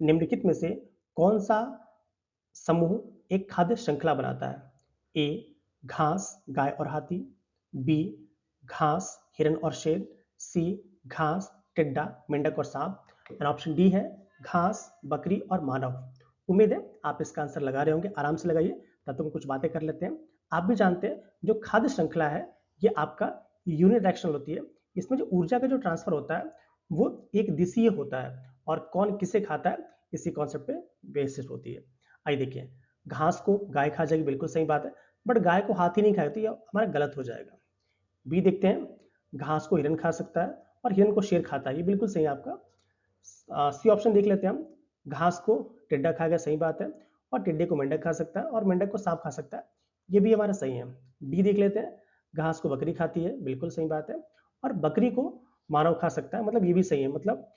निम्नलिखित में से कौन सा समूह एक खाद्य श्रृंखला बनाता है? ए घास गाय और हाथी, बी घास हिरन और शेर, सी घास टिड्डा मेंढक और सांप, और ऑप्शन डी है घास बकरी और मानव। उम्मीद है आप इसका आंसर लगा रहे होंगे, आराम से लगाइए। तब तक कुछ बातें कर लेते हैं। आप भी जानते हैं जो खाद्य श्रृंखला है ये आपका यूनिडायरेक्शनल होती है। इसमें जो ऊर्जा का जो ट्रांसफर होता है वो एक दिशीय होता है, और कौन किसे खाता है इसी कॉन्सेप्ट पे बेसिस होती है। आइए देखिए, घास को गाय खा जाएगी, बिल्कुल सही बात है, बट गाय को हाथी नहीं खाएगा तो ये हमारा गलत हो जाएगा। बी देखते हैं, घास को हिरन खा सकता है और हिरन को शेर खाता है, ये बिल्कुल सही है आपका। सी ऑप्शन देख लेते हैं हम, घास को टिड्डा खाएगा, सही बात है, और टिड्डे को मेंढक खा सकता है और मेंढक को सांप खा सकता है, ये भी हमारा सही है। डी देख लेते हैं, घास को बकरी खाती है, बिल्कुल सही बात है, और बकरी को मानव खा सकता है, मतलब ये भी सही है, मतलब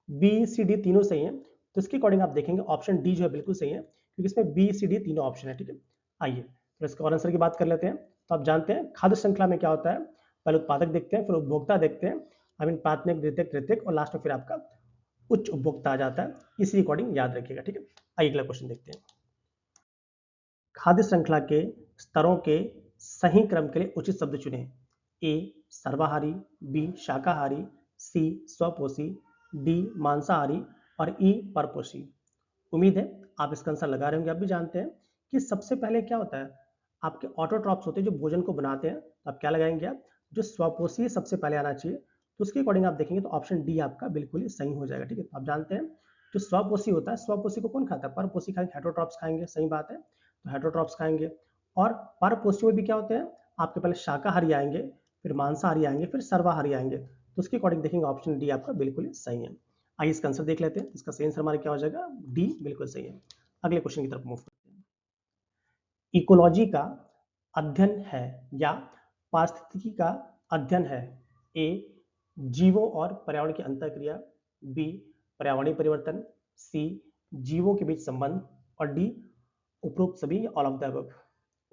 बी सी डी तीनों सही है। तो इसके अकॉर्डिंग आप देखेंगे ऑप्शन डी जो है बिल्कुल सही है, क्योंकि इसमें बी सी डी तीनों ऑप्शन है। ठीक है, आइए तो इसका और आंसर की बात कर लेते हैं। तो आप जानते हैं खाद्य श्रृंखला में क्या होता है, पहले उत्पादक देखते हैं, फिर उपभोक्ता देखते हैं, आई मीन प्राथमिक द्वितीयक तृतीयक, और लास्ट में फिर आपका उच्च उपभोक्ता आ जाता है। इसी अकॉर्डिंग याद रखिएगा। ठीक है, आइए अगला क्वेश्चन देखते हैं। खाद्य श्रृंखला के स्तरों के सही क्रम के लिए उचित शब्द चुने। ए सर्वाहारी, बी शाकाहारी, सी स्वपोषी, डी मांसाहारी और ई परपोषी। उम्मीद है आप इसका आंसर लगा रहे होंगे। आप भी जानते हैं कि सबसे पहले क्या होता है, आपके ऑटोट्रॉप्स होते हैं जो भोजन को बनाते हैं, तो आप क्या लगाएंगे, आप जो स्वपोषी सबसे पहले आना चाहिए, तो उसके अकॉर्डिंग आप देखेंगे तो ऑप्शन डी आपका बिल्कुल ही सही हो जाएगा। ठीक है, तो आप जानते हैं जो स्वपोषी होता है, स्वपोषी को कौन खाता है, परपोषी खाएंगे, हेटरोट्रॉप्स खाएंगे, सही बात है, तो हेटरोट्रॉप्स खाएंगे। और परपोषी में भी क्या होते हैं, आपके पहले शाकाहारी आएंगे, फिर मांसाहारी आएंगे, फिर सर्वाहारी आएंगे, तो उसके अकॉर्डिंग देखेंगे ऑप्शन डी आपका बिल्कुल ही सही है। आइए इसका आंसर देख लेते हैं। इसका सही आंसर हमारा क्या हो जाएगा, डी बिल्कुल सही है। अगले क्वेश्चन की तरफ मूव करते हैं। इकोलॉजी का अध्ययन है या पारिस्थितिकी का अध्ययन है? ए जीवों और पर्यावरण की अंतःक्रिया, बी पर्यावरणीय परिवर्तन, सी जीवों के बीच संबंध, और डी उपरोक्त सभी ऑल ऑफ द अबव।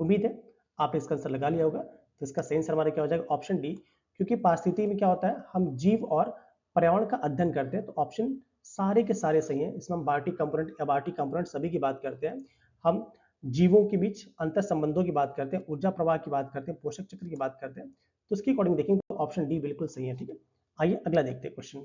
उम्मीद है आपने इसका आंसर लगा लिया होगा। तो इसका सही आंसर हमारा क्या हो जाएगा, ऑप्शन डी, क्योंकि पारिस्थितिकी में क्या होता है, हम जीव और पर्यावरण का अध्ययन करते हैं, तो ऑप्शन सारे के सारे सही हैं। इसमें हम बायोटिक कंपोनेंट, अबायोटिक कंपोनेंट सभी की बात करते हैं, हम जीवों के बीच अंतर संबंधों की बात करते हैं, ऊर्जा प्रवाह की बात करते हैं, पोषक चक्र की बात करते हैं, तो उसके अकॉर्डिंग देखेंगे तो ऑप्शन डी बिल्कुल सही है। ठीक है, आइए अगला देखते हैं क्वेश्चन।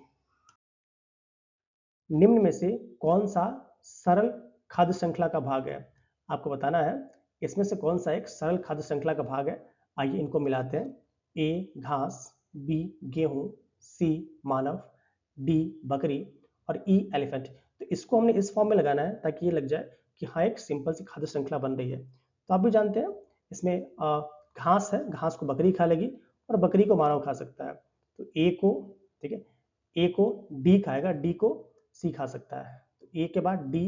निम्न में से कौन सा सरल खाद्य श्रृंखला का भाग है? आपको बताना है इसमें से कौन सा एक सरल खाद्य श्रृंखला का भाग है। आइए इनको मिलाते हैं। ए घास, बी गेहूं, सी मानव, डी बकरी और ई एलिफेंट। तो इसको हमने इस फॉर्म में लगाना है ताकि ये लग जाए कि हाँ एक सिंपल सी खाद्य श्रृंखला बन रही है। तो आप भी जानते हैं इसमें घास है, घास को बकरी खा लेगी और बकरी को मानव खा सकता है। तो ए को, ठीक है, ए को डी खाएगा, डी को सी खा सकता है, तो ए के बाद डी,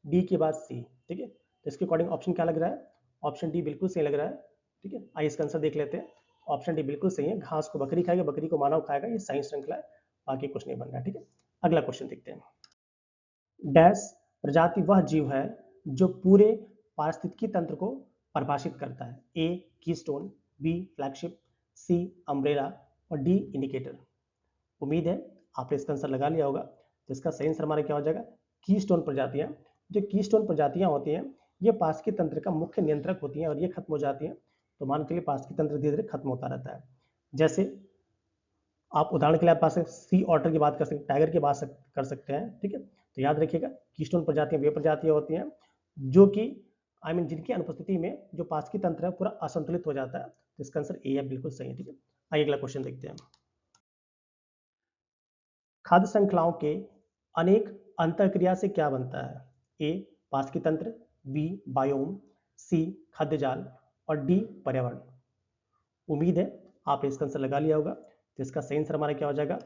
डी के बाद सी। ठीक है, तो इसके अकॉर्डिंग ऑप्शन क्या लग रहा है, ऑप्शन डी बिल्कुल सही लग रहा है। ठीक है, आइए इसका आंसर देख लेते हैं। ऑप्शन डी बिल्कुल सही है, घास को बकरी खाएगा, बकरी को मानव खाएगा, ये सही श्रृंखला है, बाकी कुछ नहीं बन रहा है। ठीक है, अगला क्वेश्चन देखते हैं। डैश प्रजाति वह जीव है जो पूरे पारिस्थितिकी तंत्र को परिभाषित करता है? ए कीस्टोन, बी फ्लैगशिप, सी अम्ब्रेला और डी इंडिकेटर। उम्मीद है आपने इसका आंसर लगा लिया होगा। तो इसका सही आंसर हमारा क्या हो जाएगा, कीस्टोन प्रजातियां। जो कीस्टोन प्रजातियां होती हैं ये पारिस्थितिकी तंत्र का मुख्य नियंत्रक होती हैं, और ये खत्म हो जाती हैं तो मान के लिए पारिस्थितिकी तंत्र धीरे धीरे खत्म होता रहता है। जैसे आप उदाहरण के लिए आप पास सी ऑटर की बात कर सकते हैं, टाइगर की बात कर सकते हैं। ठीक है, तो याद रखिएगा कीस्टोन प्रजातियां वे प्रजातियां होती हैं जो कि आई मीन जिनकी अनुपस्थिति में जो पारिस्थितिकी तंत्र है पूरा असंतुलित हो जाता है। तो इसका आंसर ए है, बिल्कुल सही है। ठीक है, आइए अगला क्वेश्चन देखते हैं। खाद्य श्रृंखलाओं के अनेक अंतःक्रिया से क्या बनता है? ए पारिस्थितिकी तंत्र, बी बायोम, सी खाद्य जाल और डी पर्यावरण। उम्मीद है आपने इसका आंसर लगा लिया होगा। तो इसका सही आंसर हमारा क्या हो जाएगा,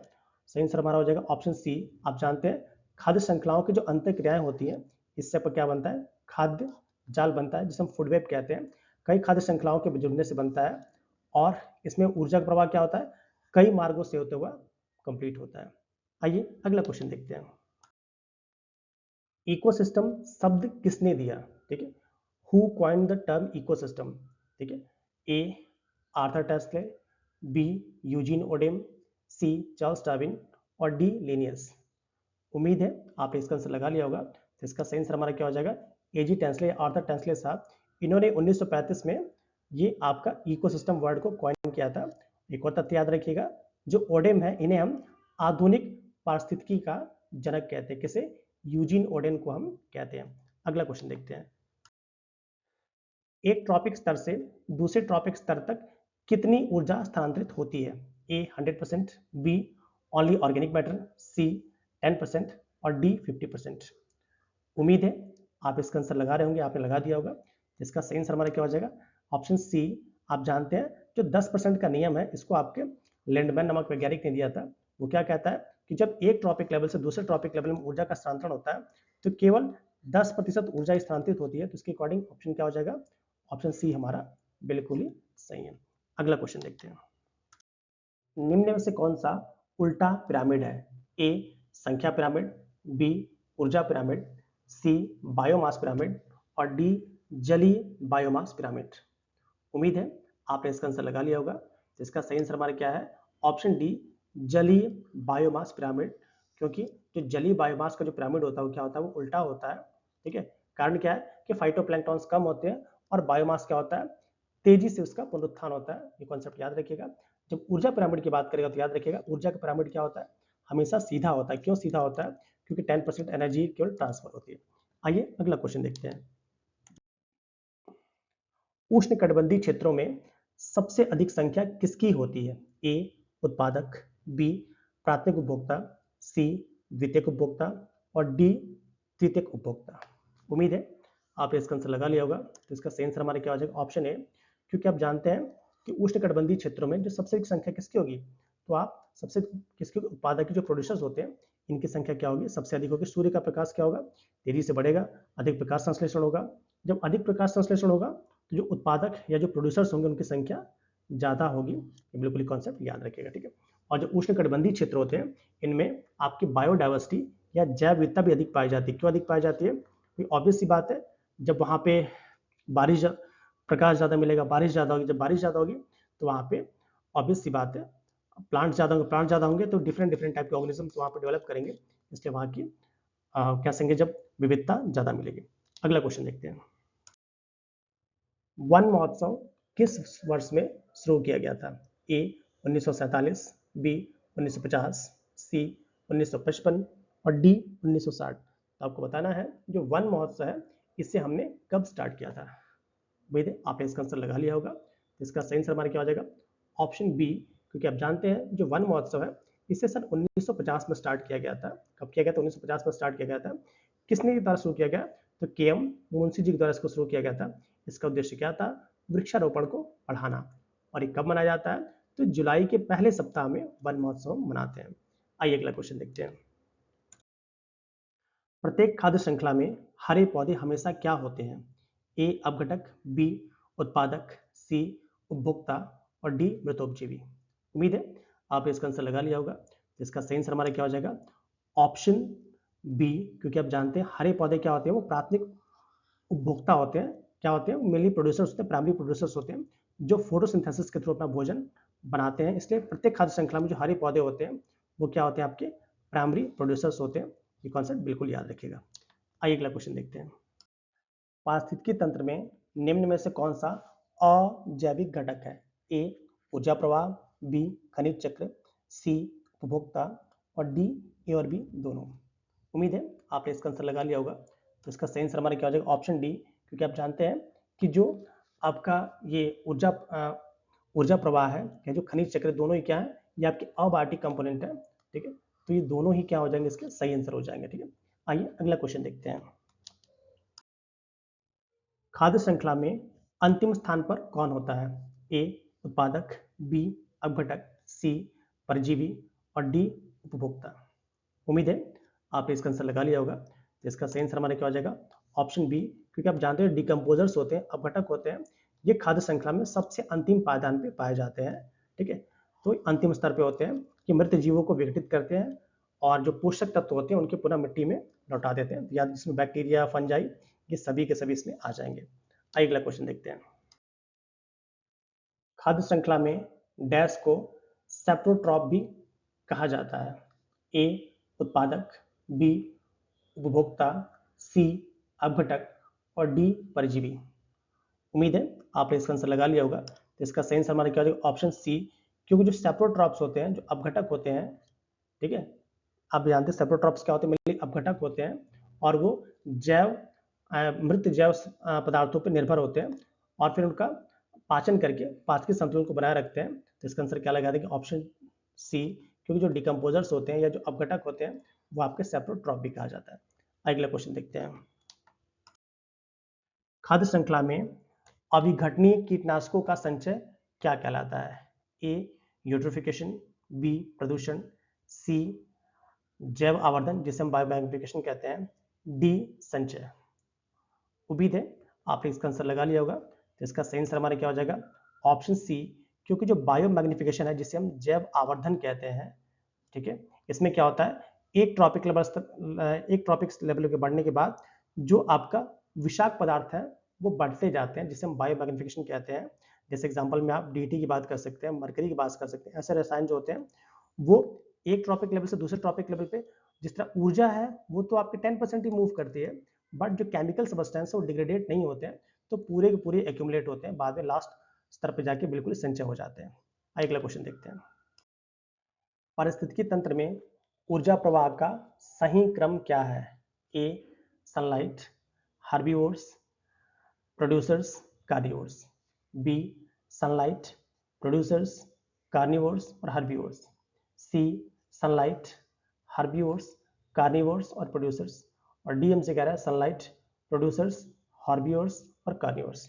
सही आंसर हमारा हो जाएगा ऑप्शन सी। आप जानते हैं खाद्य श्रृंखलाओं की जो अंतःक्रियाएं होती हैं इससे पर क्या बनता है, खाद्य जाल बनता है, जिसे हम फूड वेब कहते हैं। कई खाद्य श्रृंखलाओं के जुड़ने से बनता है, और इसमें ऊर्जा का प्रवाह क्या होता है, कई मार्गों से होते हुआ कंप्लीट होता है। आइए अगला क्वेश्चन देखते हैं। इकोसिस्टम शब्द किसने दिया? ठीक है, who coined the term ecosystem? ठीक है, A Arthur Tansley, B Eugene Odum, C Charles Darwin और डी लिनियस। उम्मीद है आपने इसका आंसर लगा लिया होगा। तो इसका सही आंसर हमारा क्या हो जाएगा, एजी टेंसले, आर्थर टेंसले साहब, इन्होंने 1935 में ये आपका इकोसिस्टम वर्ड को कॉइन किया था। एक और तथ्य याद रखिएगा, जो ओडेम है इन्हें हम आधुनिक पारिस्थितिकी का जनक कहते हैं। किसे, यूजीन ओडेन को हम कहते हैं। अगला क्वेश्चन देखते हैं, एक ट्रॉपिक स्तर से दूसरे ट्रॉपिक स्तर तक कितनी ऊर्जा स्थानांतरित होती है। ए 100%, बी ओनली ऑर्गेनिक मैटर, सी 10% और डी 50%। उम्मीद है आप इसका आंसर लगा रहे होंगे, आपने लगा दिया होगा। इसका सही आंसर हमारा क्या हो जाएगा, ऑप्शन सी। आप जानते हैं जो 10% का नियम है, इसको आपके लैंडमैन नामक वैज्ञानिक ने दिया था। वो क्या कहता है कि जब एक ट्रॉपिक लेवल से दूसरे ट्रॉपिक लेवल में ऊर्जा का स्थानांतरण होता है तो केवल 10% ऊर्जा स्थानांतरित होती है। तो इसके अकॉर्डिंग ऑप्शन क्या हो जाएगा, ऑप्शन सी हमारा बिल्कुल ही सही है। अगला क्वेश्चन देखते हैं, निम्न में से कौन सा उल्टा पिरामिड है। ए संख्या पिरामिड, बी ऊर्जा पिरामिड, सी बायोमास पिरामिड और डी जलीय बायोमास पिरामिड। उम्मीद है आपने इसका आंसर लगा लिया होगा। तो इसका सही आंसर हमारा क्या है, ऑप्शन डी जलीय बायोमास पिरामिड। क्योंकि जो जलीय बायोमास का जो पिरामिड होता है वो क्या होता है, वो उल्टा होता है। ठीक है, कारण क्या है कि फाइटोप्लैंक्टॉन्स कम होते हैं और बायोमास क्या होता है, तेजी से उसका पुनरुत्थान होता है। ये कॉन्सेप्ट याद रखिएगा। जब ऊर्जा पिरामिड की बात करेगा तो याद रखिएगा ऊर्जा का पिरामिड क्या होता है, हमेशा सीधा होता है। क्यों सीधा होता है, क्योंकि 10% एनर्जी केवल ट्रांसफर होती है। आइए अगला क्वेश्चन देखते हैं, उष्णकटिबंधीय क्षेत्रों में सबसे अधिक संख्या किसकी होती है। ए उत्पादक, बी प्राथमिक उपभोक्ता, सी द्वितीयक उपभोक्ता और डी तृतीयक उपभोक्ता। उम्मीद है आप इसका आंसर लगा लिया होगा। तो इसका सही आंसर हमारा क्या हो जाएगा, ऑप्शन ए। क्योंकि आप जानते हैं कि उष्णकटिबंधीय क्षेत्रों में जो सबसे अधिक संख्या किसकी होगी, तो आप सबसे किसके उत्पादक के जो प्रोड्यूसर्स होते हैं इनकी संख्या क्या होगी, सबसे अधिक होगी। सूर्य का प्रकाश क्या होगा, तेजी से बढ़ेगा, अधिक प्रकाश संश्लेषण होगा। जब अधिक प्रकाश संश्लेषण होगा तो जो उत्पादक या जो प्रोड्यूसर्स होंगे उनकी संख्या ज़्यादा होगी। ये बिल्कुल कॉन्सेप्ट याद रखिएगा। ठीक है, और जो उष्णकटिबंधीय क्षेत्र होते हैं इनमें आपकी बायोडाइवर्सिटी या जैव विविधता भी अधिक पाई जाती है। क्यों अधिक पाई जाती है, कोई ऑब्वियस सी बात है, जब वहाँ पे बारिश प्रकाश ज़्यादा मिलेगा, बारिश ज़्यादा होगी, जब बारिश ज़्यादा होगी तो वहाँ पे ऑब्वियस सी बात है प्लांट ज़्यादा होंगे तो डिफरेंट डिफरेंट टाइप के ऑर्गेनिज्म वहाँ पर डेवलप करेंगे। इसलिए वहाँ की क्या कहेंगे, जब विविधता ज़्यादा मिलेगी। अगला क्वेश्चन देखते हैं, वन महोत्सव किस वर्ष में शुरू किया गया था। ए 1947, बी 1950, सी 1955 और डी 1960। तो आपको बताना है जो वन महोत्सव है इसे हमने कब स्टार्ट किया था। उम्मीद है आपने इसका आंसर लगा लिया होगा। तो इसका सही आंसर हमारा क्या हो जाएगा, ऑप्शन बी। क्योंकि आप जानते हैं जो वन महोत्सव है इसे सन 1950 में स्टार्ट किया गया था। कब किया गया था, 1950 में स्टार्ट किया गया था। किसने द्वारा शुरू किया गया, तो के एम मुंशी जी के द्वारा इसको शुरू किया गया था। इसका उद्देश्य क्या था, वृक्षारोपण को बढ़ाना। और ये कब मनाया जाता है, तो जुलाई के पहले सप्ताह में वन महोत्सव मनाते हैं। आइए अगला क्वेश्चन देखते हैं, प्रत्येक खाद्य श्रृंखला में हरे पौधे हमेशा क्या होते हैं। ए अपघटक, बी उत्पादक, सी उपभोक्ता और डी मृतोपजीवी। उम्मीद है आपने इसका आंसर लगा लिया होगा। तो इसका सही आंसर हमारा क्या हो जाएगा, ऑप्शन बी। क्योंकि आप जानते हैं हरे पौधे क्या होते हैं, वो प्राथमिक उपभोक्ता होते हैं। क्या होते हैं, मेनली प्रोड्यूसर्स होते हैं, प्राइमरी प्रोड्यूसर्स होते हैं जो फोटोसिंथेसिस के थ्रू अपना भोजन बनाते हैं। इसलिए प्रत्येक खाद्य श्रृंखला में जो हरे पौधे होते हैं वो क्या होते हैं, आपके प्राइमरी प्रोड्यूसर्स होते हैं। ये कॉन्सेप्ट बिल्कुल याद रखिएगा। आइए अगला क्वेश्चन देखते हैं, पारिस्थितिकी तंत्र में निम्न में से कौन सा अजैविक घटक है। ए ऊर्जा प्रवाह, बी खनिज चक्र, सी उपभोक्ता और डी ए और बी दोनों। उम्मीद है आपने इसका आंसर लगा लिया होगा। तो इसका सही आंसर हमारा क्या हो जाएगा, ऑप्शन डी। क्योंकि आप जानते हैं कि जो आपका ये ऊर्जा प्रवाह है या जो खनिज चक्र दोनों ही क्या है, ये आपके अबायोटिक कंपोनेंट है। ठीक है, तो ये दोनों ही क्या हो जाएंगे, इसके सही आंसर हो जाएंगे। ठीक है, आइए अगला क्वेश्चन देखते हैं, खाद्य श्रृंखला में अंतिम स्थान पर कौन होता है। ए उत्पादक, बी अपघटक, सी परजीवी और डी उपभोक्ता। उम्मीद है आपने इसका आंसर लगा लिया होगा। तो इसका सही आंसर हमारा क्या हो जाएगा, ऑप्शन बी। क्योंकि आप जानते हैं डिकम्पोजर्स होते हैं, अपघटक होते हैं, ये खाद्य श्रृंखला में सबसे अंतिम पायदान पे पाए जाते हैं। ठीक है, तो अंतिम स्तर पे होते हैं कि मृत जीवों को विघटित करते हैं और जो पोषक तत्व होते हैं उनके पुनः मिट्टी में लौटा देते हैं। या जिसमें बैक्टीरिया, फंजाई, ये सभी के सभी इसमें आ जाएंगे। आइए अगला क्वेश्चन देखते हैं, खाद्य श्रृंखला में डैश को सेप्रोट्रॉप भी कहा जाता है। ए उत्पादक, बी उपभोक्ता, सी अपघटक और डी परजीवी। उम्मीद है आपने इसका आंसर लगा लिया होगा। तो इसका सही आंसर हमारा क्या हो जाएगा? ऑप्शन सी, क्योंकि जो सेप्रोट्रॉप्स होते हैं, जो अपघटक होते हैं, ठीक है, आप जानते हैं सेप्रोट्रॉप्स क्या होते हैं? मेनली अपघटक होते हैं और वो जैव मृत जैव पदार्थों पर निर्भर होते हैं और फिर उनका पाचन करके पाचन संतुलन को बनाए रखते हैं। तो इसका आंसर क्या लगा देंगे? ऑप्शन सी, क्योंकि जो डिकम्पोजर्स होते हैं या जो अपघटक होते हैं वो आपके सेप्रोट्रॉप भी कहा जाता है। अगला क्वेश्चन देखते हैं। खाद्य श्रृंखला में अविघटनीय कीटनाशकों का संचय क्या कहलाता है? ए यूट्रोफिकेशन, बी प्रदूषण, सी जैव आवर्धन जिसे हम बायोमैग्निफिकेशन कहते हैं, डी संचय। उम्मीद है आपने इसका आंसर लगा लिया होगा। तो इसका सही आंसर हमारा क्या हो जाएगा? ऑप्शन सी, क्योंकि जो बायोमैग्निफिकेशन है जिसे हम जैव आवर्धन कहते हैं, ठीक है, इसमें क्या होता है? एक ट्रॉपिक लेवल के बढ़ने के बाद जो आपका विषाक्त पदार्थ है वो बढ़ते जाते हैं, जिसे हम बायोमैग्निफिकेशन कहते हैं। जैसे एग्जांपल में आप डीटी की बात कर सकते हैं, मरकरी की बात कर सकते हैं। ऐसे रसायन जो होते हैं वो एक ट्रॉपिक लेवल से दूसरे ट्रॉपिक लेवल पे जिस तरह ऊर्जा है वो तो आपके 10% ही मूव करती है, बट जो केमिकल सब्सटेंस है वो डिग्रेडेट नहीं होते हैं, तो पूरे के पूरे एक्यूमुलेट होते हैं, बाद में लास्ट स्तर पर जाके बिल्कुल संचय हो जाते हैं। अगला क्वेश्चन देखते हैं। पारिस्थितिकी तंत्र में ऊर्जा प्रवाह का सही क्रम क्या है? A sunlight, herbivores, producers, carnivores, B sunlight, producers, carnivores और herbivores, C sunlight, herbivores, carnivores और प्रोड्यूसर्स, और डी हमसे कह रहा है सनलाइट, प्रोड्यूसर्स, हर्बीवोर्स और कार्निवोर्स।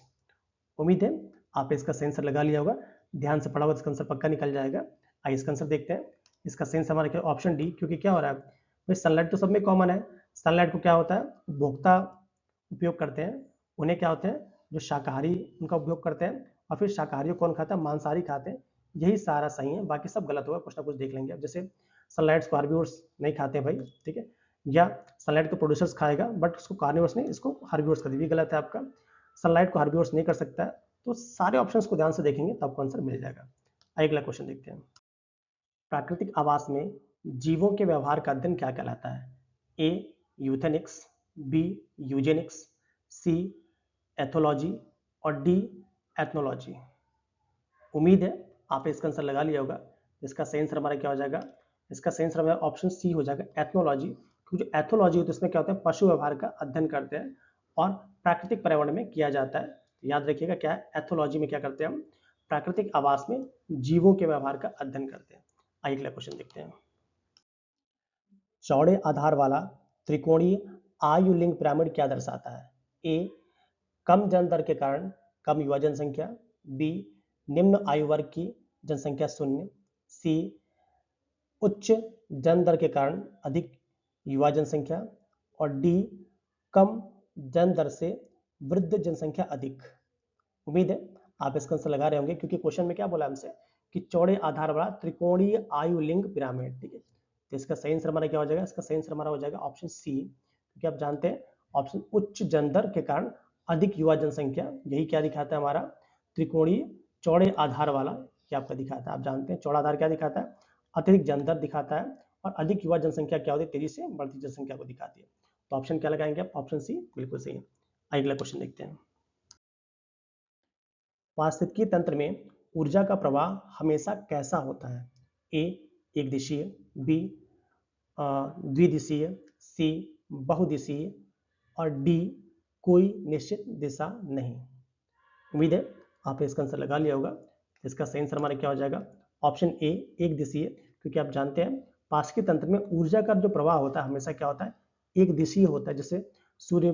उम्मीद है आपने इसका सही आंसर लगा लिया होगा। ध्यान से पढ़ा होगा, इसका आंसर पक्का निकल जाएगा। आइए इसका आंसर देखते हैं। इसका सही आंसर हमारा क्या? ऑप्शन डी, क्योंकि क्या हो रहा है भाई, सनलाइट तो सब में कॉमन है। सनलाइट को क्या होता है? उपभोक्ता उपयोग करते हैं, उन्हें क्या होते हैं? जो शाकाहारी उनका उपयोग करते हैं, और फिर शाकाहारी कौन खाता है? मांसाहारी खाते हैं। यही सारा सही है, बाकी सब गलत होगा, कुछ ना कुछ देख लेंगे। अब जैसे सनलाइट्स को हार्बीवोर्स नहीं खाते भाई, ठीक है, या सनलाइट को प्रोड्यूसर्स खाएगा बट उसको कार्निवोर्स नहीं, इसको हार्बीवोर्स कर दी, गलत है आपका। सनलाइट को हार्बीवोर्स नहीं कर सकता है। तो सारे ऑप्शंस को ध्यान से देखेंगे तो आपको आंसर मिल जाएगा। अगला क्वेश्चन देखते हैं। प्राकृतिक आवास में जीवों के व्यवहार का अध्ययन क्या कहलाता है? ए यूथेनिक्स, बी यूजेनिक्स, सी एथोलॉजी और डी एथनोलॉजी। उम्मीद है आपने इसका आंसर लगा लिया होगा। इसका सही आंसर हमारा क्या हो जाएगा? इसका सही आंसर हमारा ऑप्शन सी हो जाएगा, एथनोलॉजी। क्योंकि जो एथोलॉजी होती है उसमें क्या होता है? पशु व्यवहार का अध्ययन करते हैं और प्राकृतिक पर्यावरण में किया जाता है। याद रखिएगा क्या है? एथोलॉजी में क्या करते हैं हम? प्राकृतिक आवास में जीवों के व्यवहार का अध्ययन करते हैं। अगला क्वेश्चन देखते हैं। चौड़े आधार वाला त्रिकोणीय आयु लिंग पिरामिड क्या दर्शाता है? ए कम जन दर के कारण कम युवा जनसंख्या, बी निम्न आयु वर्ग की जनसंख्या शून्य, सी उच्च जन दर के कारण अधिक युवा जनसंख्या, और डी कम जन दर से वृद्ध जनसंख्या अधिक। उम्मीद है आप इसका आंसर लगा रहे होंगे, क्योंकि क्वेश्चन में क्या बोला हमसे कि चौड़े आधार वाला त्रिकोणीय आयु लिंग पिरामिड, ठीक है। तो इसका सही आंसर हमारा क्या हो जाएगा? इसका सही आंसर हमारा हो जाएगा ऑप्शन सी, क्योंकि आप जानते हैं ऑप्शन उच्च जन दर के कारण अधिक युवा जनसंख्या, यही क्या दिखाता है हमारा? त्रिकोणीय चौड़े आधार वाला क्या आपका दिखाता है? आप जानते हैं चौड़ा आधार क्या दिखाता है? अतिरिक्त जन दर दिखाता है, और अधिक युवा जनसंख्या क्या होती है? तेजी से बढ़ती जनसंख्या को दिखाती है। तो ऑप्शन क्या लगाएंगे आप? ऑप्शन सी बिल्कुल सही है। अगला क्वेश्चन देखते हैं। पारिस्थितिकी तंत्र में ऊर्जा का प्रवाह हमेशा कैसा होता है? ए एक दिशीय, बी द्विदिशीय, सी बहुदिशीय और डी कोई निश्चित दिशा नहीं। उम्मीद है आपने इसका आंसर लगा लिया होगा। इसका सही आंसर हमारा क्या हो जाएगा? ऑप्शन ए एक दिशीय, क्योंकि आप जानते हैं पारिस्थितिकी तंत्र में ऊर्जा का जो प्रवाह होता है हमेशा क्या होता है? एक दिशीय होता है। जैसे सूर्य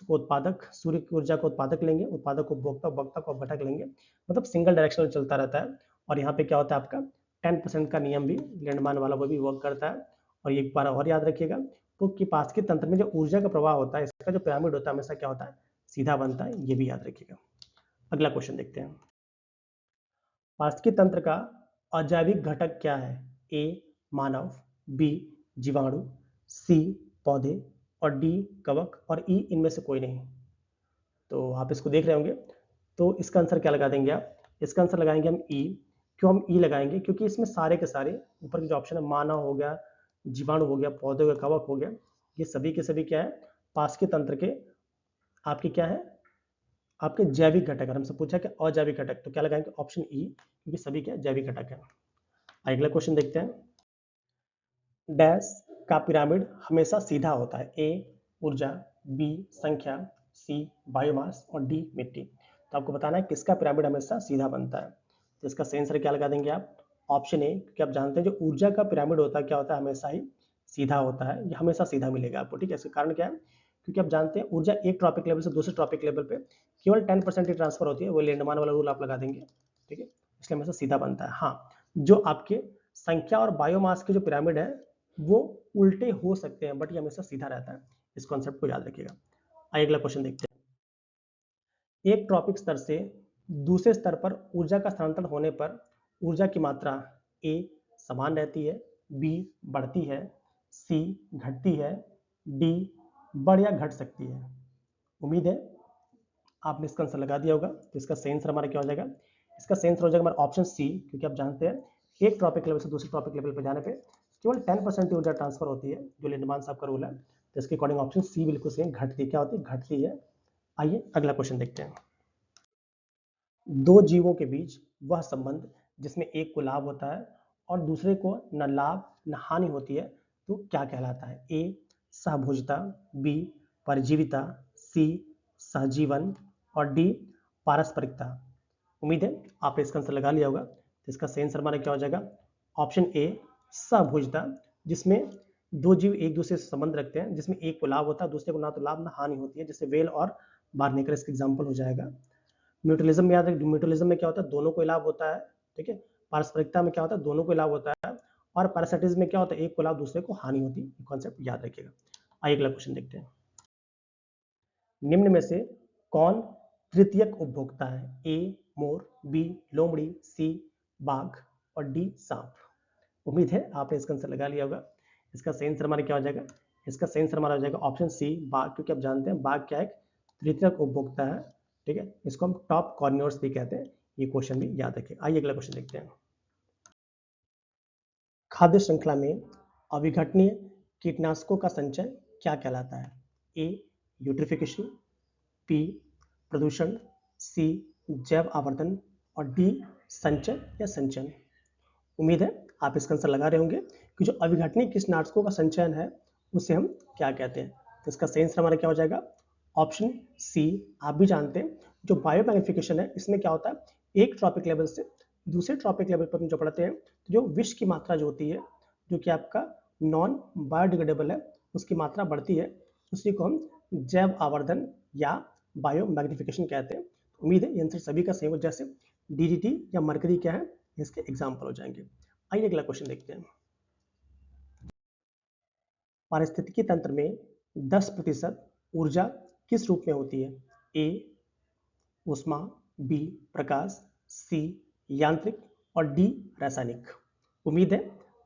को उत्पादक, सूर्य की ऊर्जा को उत्पादक लेंगे, उत्पादक को उपभोक्ता, उपभोक्ता को अपघटक लेंगे, मतलब सिंगल डायरेक्शनल चलता रहता है। और यहाँ पे क्या होता है आपका 10% का नियम भी लैंडमान वाला वो भी वर्क करता है। और एक बार और याद रखिएगा तो कि पारिस्थितिकी तंत्र में जो ऊर्जा का प्रवाह होता है, इसका जो पिरामिड होता है हमेशा क्या होता है? सीधा बनता है, ये भी याद रखिएगा। अगला क्वेश्चन देखते हैं। पारिस्थितिकी तंत्र का अजैविक घटक क्या है? ए मानव, बी जीवाणु, सी पौधे और डी कवक और ई इनमें से कोई नहीं। तो आप इसको देख रहे होंगे, तो इसका आंसर क्या लगा देंगे आप? इसका आंसर लगाएंगे हम ई। क्यों हम ई लगाएंगे? क्योंकि इसमें सारे के सारे ऊपर के जो ऑप्शन है, मानव हो गया, जीवाणु हो गया, पौधे का कवक हो गया, ये सभी के सभी क्या है, पारस्परिक तंत्र के आपके क्या है, आपके जैविक घटक। हमसे पूछा कि अजैविक घटक, तो क्या लगाएंगे, ऑप्शन ई, क्योंकि सभी क्या जैविक घटक है। अगला क्वेश्चन देखते हैं। डैश का पिरामिड हमेशा सीधा होता है, ए ऊर्जा, बी संख्या, सी बायोमास और डी मिट्टी। तो आपको बताना है किसका पिरामिड हमेशा सीधा बनता है। तो इसका सही आंसर क्या लगा देंगे आप, ऑप्शन ए, क्योंकि आप जानते हैं जो ऊर्जा का पिरामिड होता है क्या होता है, हमेशा ही सीधा होता है, ये हमेशा सीधा मिलेगा आपको, ठीक है। इसका कारण क्या है, क्योंकि आप जानते हैं ऊर्जा एक ट्रॉपिक लेवल से दूसरे ट्रॉपिक लेवल पे केवल 10% ही ट्रांसफर होती है, वो लेंडमान वाला रूल आप लगा देंगे, ठीक है, इसलिए हमेशा सीधा बनता है। हाँ, जो आपके संख्या और बायोमास के जो पिरामिड है वो उल्टे हो सकते हैं, बट ये हमेशा सीधा रहता है, इस कॉन्सेप्ट को याद रखिएगा। आइए अगला क्वेश्चन देखते हैं। एक ट्रॉपिक स्तर से दूसरे स्तर पर ऊर्जा का स्थानांतरण होने पर ऊर्जा की मात्रा ए समान रहती है, बी बढ़ती है, सी घटती है, डी बढ़ या घट सकती है। उम्मीद है आपने इसका आंसर लगा दिया होगा। तो इसका सही आंसर हमारा क्या हो जाएगा, इसका सही आंसर हो जाएगा हमारा ऑप्शन सी, क्योंकि आप जानते हैं एक ट्रॉपिक लेवल से दूसरे ट्रॉपिक लेवल पर जाने पे केवल 10% ऊर्जा ट्रांसफर होती है, जो लिंडमान साहब का रूल है। तो इसके अकॉर्डिंग ऑप्शन सी बिल्कुल सही, घटती क्या होती है, घटती है। आइए अगला क्वेश्चन देखते हैं। दो जीवों के बीच वह संबंध जिसमें एक को लाभ होता है और दूसरे को न लाभ न हानि होती है, तो क्या कहलाता है, ए सहभोजता, बी परजीविता, सी सहजीवन और डी पारस्परिकता। उम्मीद है आपने इसका आंसर लगा लिया होगा। तो इसका सही आंसर हमारा क्या हो जाएगा, ऑप्शन ए सहभोजता, जिसमें दो जीव एक दूसरे से संबंध रखते हैं, जिसमें एक को लाभ होता है, दूसरे को ना तो लाभ ना हानि होती है, जैसे वेल और बार्नेकर इसका एग्जाम्पल हो जाएगा। म्यूटुअलिज्म में याद रखें, म्यूटुअलिज्म में क्या होता है, दोनों को लाभ होता है, ठीक है। पारस्परिकता में क्या होता है, दोनों को लाभ होता है, और पैरासिटिज्म में क्या होता है, एक को लाभ दूसरे को हानि होती है, कॉन्सेप्ट याद रखिएगा। आइए अगला क्वेश्चन देखते हैं। निम्न में से कौन तृतीयक उपभोक्ता है, ए मोर, बी लोमड़ी, सी बाघ और डी सांप। उम्मीद है आपने इसका आंसर लगा लिया होगा। इसका सही आंसर हमारा क्या हो जाएगा, इसका सही आंसर हमारा हो जाएगा ऑप्शन सी बाघ, क्योंकि आप जानते हैं बाघ क्या है, तृतीयक उपभोक्ता है, ठीक है। इसको हम टॉप कॉर्नियोर्स भी कहते हैं, ये क्वेश्चन भी याद रखें। आइए अगला क्वेश्चन देखते हैं। खाद्य श्रृंखला में अविघटनीय कीटनाशकों का संचय क्या कहलाता है, ए यूट्रिफिकेशन, बी प्रदूषण, सी जैव आवर्धन और डी संचय या संचयन। उम्मीद है आप इसका आंसर लगा रहे होंगे कि जो अविघटनीय कीटनाशकों का संचयन है उसे हम क्या कहते हैं। तो इसका सही आंसर हमारा क्या हो जाएगा, ऑप्शन सी। आप भी जानते हैं जो बायोमैग्निफिकेशन है, इसमें क्या होता है, एक ट्रॉपिक लेवल से दूसरे ट्रॉपिक लेवल पर हम जो पढ़ते हैं, तो जो विष की मात्रा जो होती है, जो कि आपका नॉन बायोडिग्रेडेबल है, उसकी मात्रा बढ़ती है, उसी को हम जैव आवर्धन या बायोमैग्निफिकेशन कहते हैं। उम्मीद है ये आंसर सभी का सही हो, जैसे डीडीटी या मरकरी क्या है, इसके एग्जाम्पल हो जाएंगे। आइए अगला क्वेश्चन देखते हैं। पारिस्थितिकी तंत्र में 10% ऊर्जा किस रूप में होती है, ए ऊष्मा, बी प्रकाश, सी यांत्रिक और डी रासायनिक। उम्मीद है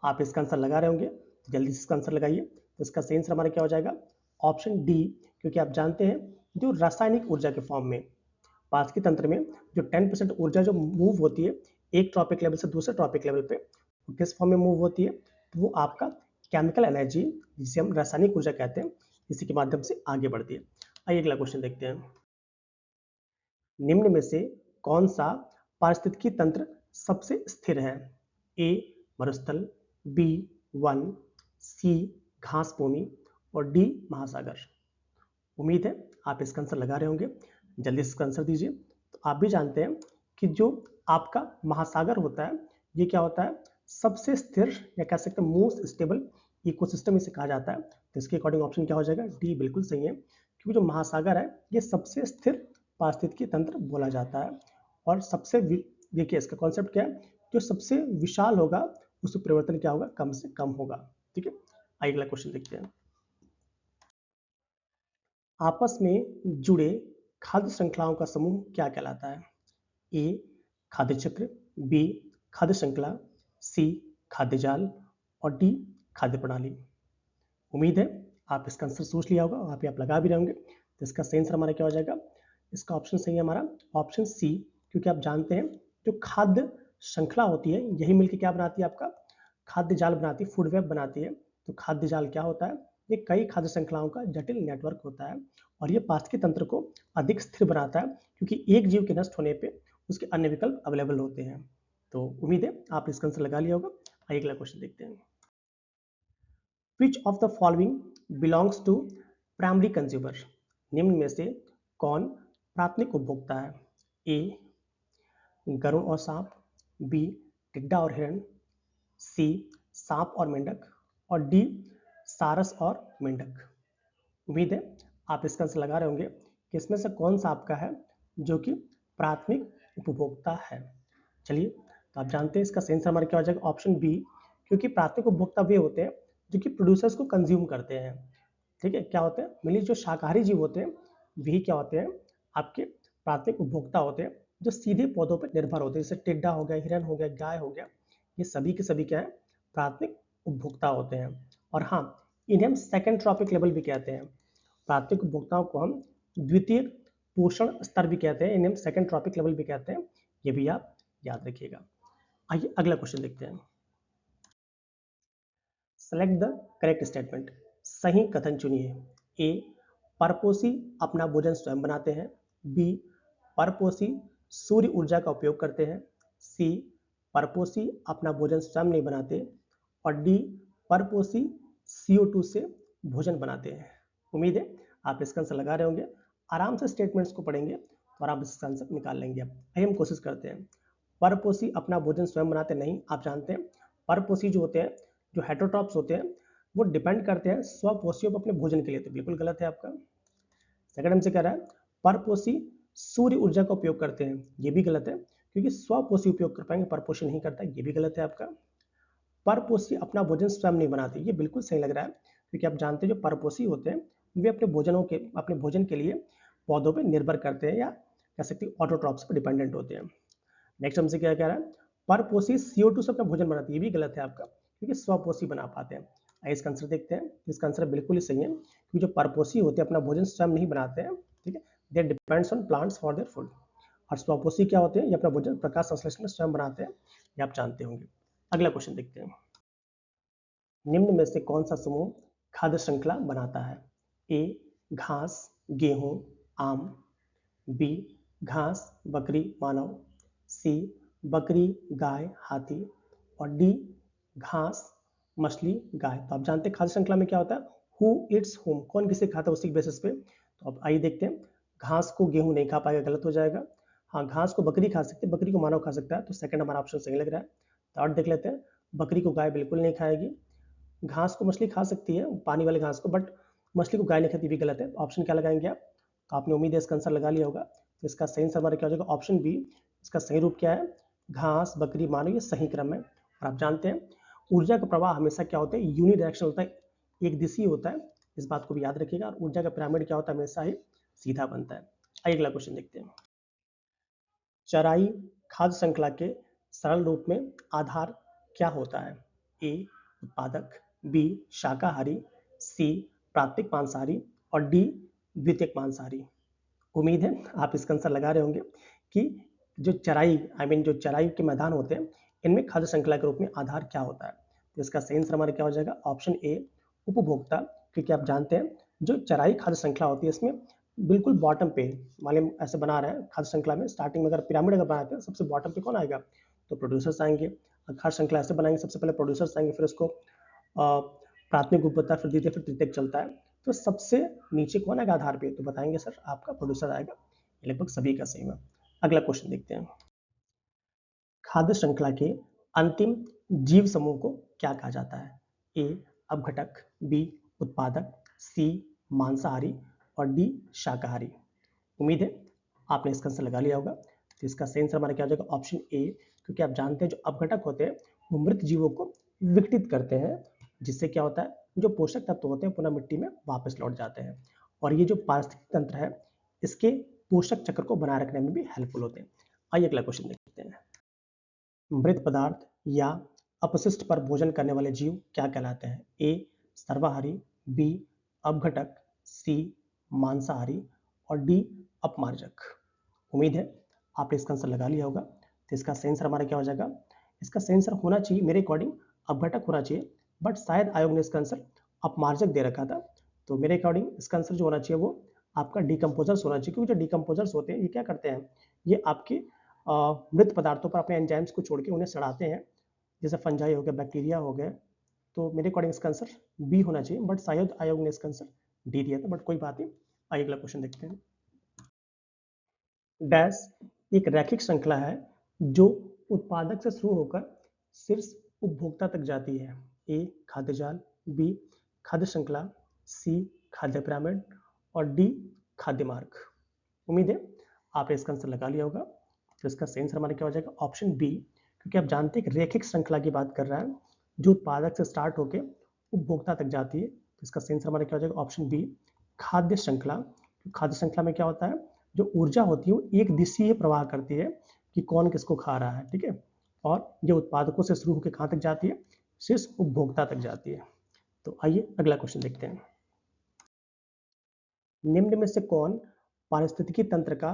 आप इसका आंसर लगा रहे होंगे, जल्दी से इसका आंसर लगाइए। तो इसका सही आंसर हमारा क्या हो जाएगा, ऑप्शन डी, क्योंकि आप जानते हैं जो रासायनिक ऊर्जा के फॉर्म में पारस्परिकी तंत्र में जो 10% ऊर्जा जो मूव होती है एक ट्रॉपिक लेवल से दूसरे ट्रॉपिक लेवल पे, वो किस फॉर्म में मूव होती है, तो वो आपका केमिकल एनर्जी, जिसे हम रासायनिक ऊर्जा कहते हैं, इसी के माध्यम से आगे बढ़ती है। आइए अगला क्वेश्चन देखते हैं। निम्न में से कौन सा पारिस्थितिकी तंत्र सबसे स्थिर है, ए मरुस्थल, बी वन, सी घास भूमि और डी महासागर। उम्मीद है आप इसका आंसर लगा रहे होंगे, जल्दी से इसका आंसर दीजिए। तो आप भी जानते हैं कि जो आपका महासागर होता है, ये क्या होता है, सबसे स्थिर या कह सकते हैं मोस्ट स्टेबल इकोसिस्टम इसे कहा जाता है। तो इसके अकॉर्डिंग ऑप्शन क्या हो जाएगा, डी बिल्कुल सही है, क्योंकि जो महासागर है ये सबसे स्थिर पारिस्थितिकी तंत्र बोला जाता है। और सबसे देखिए इसका कॉन्सेप्ट क्या है, जो सबसे विशाल होगा उसमें परिवर्तन क्या होगा, कम से कम होगा, ठीक है। आइए अगला क्वेश्चन देखते हैं। आपस में जुड़े खाद्य श्रृंखलाओं का समूह क्या कहलाता है, ए खाद्य चक्र, बी खाद्य श्रृंखला, सी खाद्य जाल और डी खाद्य प्रणाली। उम्मीद है आप इसका आंसर सोच लिया होगा, वहाँ पे आप लगा भी रहे होंगे। तो इसका सही आंसर हमारा क्या हो जाएगा, इसका ऑप्शन सही है हमारा ऑप्शन सी, क्योंकि आप जानते हैं जो खाद्य श्रृंखला होती है यही मिलकर क्या बनाती है, आपका खाद्य जाल बनाती है, फूड वेब बनाती है, तो खाद्य जाल क्या होता है? ये कई खाद्य श्रृंखलाओं का जटिल नेटवर्क होता है और ये पारिस्थितिकी तंत्र को अधिक स्थिर बनाता है क्योंकि एक जीव के नष्ट होने पे उसके अन्य विकल्प अवेलेबल होते हैं। तो उम्मीद है आप इसका आंसर लगा लिया होगा। आइए अगला क्वेश्चन देखते हैं। Which of the following belongs to primary consumer? निम्न में से कौन प्राथमिक उपभोक्ता है? ए गरुड़ और सांप, बी टिड्डा और हिरण, सी सांप और मेंढक और डी सारस और मेंढक। उम्मीद है आप इसका आंसर लगा रहे होंगे कि इसमें से कौन सा आपका है जो कि प्राथमिक उपभोक्ता है। चलिए, तो आप जानते हैं इसका सही आंसर हमारा क्या हो जाएगा? ऑप्शन बी, क्योंकि प्राथमिक उपभोक्ता वे होते हैं जो कि प्रोड्यूसर्स को कंज्यूम करते हैं। ठीक है, क्या होते हैं? मिली जो शाकाहारी जीव होते हैं वही क्या होते हैं? आपके प्राथमिक उपभोक्ता होते हैं जो सीधे पौधों पर निर्भर होते हैं, जैसे टिड्डा हो गया, हिरन हो गया, गाय हो गया, ये सभी के सभी क्या है? प्राथमिक उपभोक्ता होते हैं। और हाँ, इन्हें हम सेकेंड ट्रॉपिक लेवल भी कहते हैं। प्राथमिक उपभोक्ताओं को हम द्वितीय पोषण स्तर भी कहते हैं, इन्हें हम सेकेंड ट्रॉपिक लेवल भी कहते हैं, ये भी आप याद रखिएगा। आइए अगला क्वेश्चन देखते हैं। Select the correct statement. सही कथन चुनिए। ए परपोषी अपना भोजन स्वयं बनाते हैं, बी परपोषी सूर्य ऊर्जा का उपयोग करते हैं, सी परपोषी अपना भोजन स्वयं नहीं बनाते और डी परपोषी CO2 से भोजन बनाते हैं। उम्मीद है आप इसका आंसर लगा रहे होंगे। आराम से स्टेटमेंट्स को पढ़ेंगे तो आराम से इसका आंसर निकाल लेंगे। अब आइए हम कोशिश करते हैं। परपोषी अपना भोजन स्वयं बनाते नहीं, आप जानते हैं परपोषी जो होते हैं, जो हेटरोट्रॉप्स होते हैं, वो डिपेंड करते हैं स्वपोषियों पर अपने भोजन के लिए, तो बिल्कुल गलत है आपका। सेकंड हमसे कह रहा है परपोषी सूर्य ऊर्जा का उपयोग करते हैं, ये भी गलत है क्योंकि स्वपोषी उपयोग कर पाएंगे, परपोषी नहीं करता, ये भी गलत है आपका। परपोषी अपना भोजन स्वयं नहीं बनाते, ये बिल्कुल सही लग रहा है क्योंकि आप जानते हैं जो परपोषी होते हैं वे अपने भोजन के लिए पौधों पर निर्भर करते हैं या कह सकते हैं ऑटोट्रॉप्स पर डिपेंडेंट होते हैं। नेक्स्ट हमसे क्या कह रहा है? परपोषी CO2 से अपना भोजन बनाते हैं, ये भी गलत है आपका क्योंकि स्वपोषी बना पाते हैं। आइए इसका आंसर देखते हैं। इसका आंसर बिल्कुल ही सही है क्योंकि जो परपोषी होते हैं अपना भोजन स्वयं नहीं बनाते हैं, ठीक है, they depends on plants for their food. और स्वपोषी क्या होते हैं? ये अपना भोजन प्रकाश संश्लेषण में स्वयं बनाते हैं, ये आप जानते होंगे। अगला क्वेश्चन देखते हैं। निम्न में से कौन सा समूह खाद्य श्रृंखला बनाता है? ए घास, गेहूं, आम, बी घास, बकरी, मानव, सी बकरी, गाय, हाथी और डी घास, मछली, गाय। तो आप जानते हैं खाद्य श्रृंखला में क्या होता है? हु इट्स होम, कौन किसे खाता है उसी के बेसिस पे। तो अब आइए देखते हैं। घास को गेहूं नहीं खा पाएगा, गलत हो जाएगा। हाँ, घास को बकरी खा सकती है, बकरी को मानव खा सकता है, तो सेकंड हमारा ऑप्शन सही लग रहा है। थर्ड देख लेते हैं। बकरी को गाय बिल्कुल नहीं खाएगी, घास को मछली खा सकती है, पानी वाले घास को, बट मछली को गाय नहीं खाती, भी गलत है। ऑप्शन क्या लगाएंगे आप? तो आपने उम्मीद है इसका आंसर लगा लिया होगा। तो इसका सही आंसर हमारा क्या हो जाएगा? Option B. इसका सही रूप क्या है? घास, बकरी, मानव, ये सही क्रम है। और आप जानते हैं ऊर्जा का प्रवाह हमेशा क्या होता है? यूनिडायरेक्शनल होता है, एक दिशीय होता है, इस बात को भी याद रखिएगा। और ऊर्जा का पिरामिड क्या होता है? हमेशा ही सीधा बनता है। आइए अगला क्वेश्चन देखते हैं। चराई खाद्य श्रृंखला के सरल रूप में आधार क्या होता है? ए उत्पादक, बी शाकाहारी, सी प्राथमिक मांसाहारी और डी द्वितीयक मांसाहारी। उम्मीद है आप इसका आंसर लगा रहे होंगे कि जो चराई जो चराई के मैदान होते हैं इनमें खाद्य श्रृंखला के रूप में आधार क्या होता है। तो इसका सही आंसर हमारा क्या हो जाएगा? ऑप्शन ए उपभोक्ता, क्योंकि आप जानते हैं जो चराई खाद्य श्रृंखला होती है इसमें बिल्कुल बॉटम पे, मान लें ऐसे बना रहे हैं खाद्य श्रृंखला में, स्टार्टिंग में अगर पिरामिड अगर बनाते हैं सबसे बॉटम पे कौन आएगा? तो प्रोड्यूसर्स आएंगे। खाद्य श्रृंखला ऐसे बनाएंगे, सबसे पहले प्रोड्यूसर्स आएंगे, फिर उसको प्राथमिक उपभोक्ता, फिर द्वितीय, फिर तृतीयक चलता है। तो सबसे नीचे कौन आएगा आधार पे? तो बताएंगे सर आपका प्रोड्यूसर आएगा। लगभग सभी का सही है। अगला क्वेश्चन देखते हैं। खाद्य श्रृंखला के अंतिम जीव समूह को क्या कहा जाता है? ए अपघटक, बी उत्पादक, सी मांसाहारी और डी शाकाहारी। उम्मीद है आपने इसका आंसर लगा लिया होगा। तो इसका सही आंसर हमारा क्या हो जाएगा? ऑप्शन ए, क्योंकि आप जानते हैं जो अपघटक होते हैं वो मृत जीवों को विघटित करते हैं, जिससे क्या होता है जो पोषक तत्व होते हैं पुनः मिट्टी में वापस लौट जाते हैं। और ये जो पारिस्थितिक तंत्र है इसके पोषक चक्र को बनाए रखने में भी हेल्पफुल होते हैं। आइए अगला क्वेश्चन देखते हैं। मृत पदार्थ या अपशिष्ट पर भोजन करने वाले जीव क्या कहलाते हैं? ए सर्वाहारी, बी अपघटक, सी मांसाहारी और डी अपमार्जक। उम्मीद है आपने इसका आंसर लगा लिया होगा। तो इसका सही आंसर हमारा क्या हो जाएगा? इसका सही आंसर होना चाहिए मेरे अकॉर्डिंग अपघटक होना चाहिए, बट शायद आयोग ने इसका आंसर अपमार्जक दे रखा था। तो मेरे अकॉर्डिंग इसका आंसर जो होना चाहिए वो आपका डिकम्पोजर्स होना चाहिए, क्योंकि जो डिकम्पोजर्स होते हैं ये क्या करते हैं, ये आपके मृत पदार्थों पर अपने एंजाइम्स को छोड़ के उन्हें सड़ाते हैं, जैसे फंजाई हो गया, बैक्टीरिया हो गए। तो मेरे अकॉर्डिंग इसका आंसर बी होना चाहिए, बट शायद आयोग ने इसका आंसर डी दिया था, बट कोई बात नहीं। आइए अगला क्वेश्चन देखते हैं। डैश एक रैखिक श्रृंखला है जो उत्पादक से शुरू होकर शीर्ष उपभोक्ता तक जाती है। ए खाद्य जाल, बी खाद्य श्रृंखला, सी खाद्य पिरामिड और डी खाद्य मार्ग। उम्मीद है आपने इसका आंसर लगा लिया होगा। तो इसका सही आंसर हमारा क्या हो जाएगा, ऑप्शन बी, क्योंकि आप जानते हैं कि रैखिक श्रृंखला की बात कर रहा है जो उत्पादक से स्टार्ट होकर उपभोक्ता तक जाती है। तो इसका सही आंसर हमारा क्या हो जाएगा, ऑप्शन बी खाद्य श्रृंखला। खाद्य श्रृंखला में क्या होता है, जो ऊर्जा होती है वो एक दिशीय प्रवाह करती है कि कौन किसको खा रहा है, ठीक है। और ये उत्पादकों से शुरू होकर कहाँ तक जाती है, शीर्ष उपभोक्ता तक जाती है। तो आइए अगला क्वेश्चन देखते हैं। निम्न में से कौन पारिस्थितिकी तंत्र का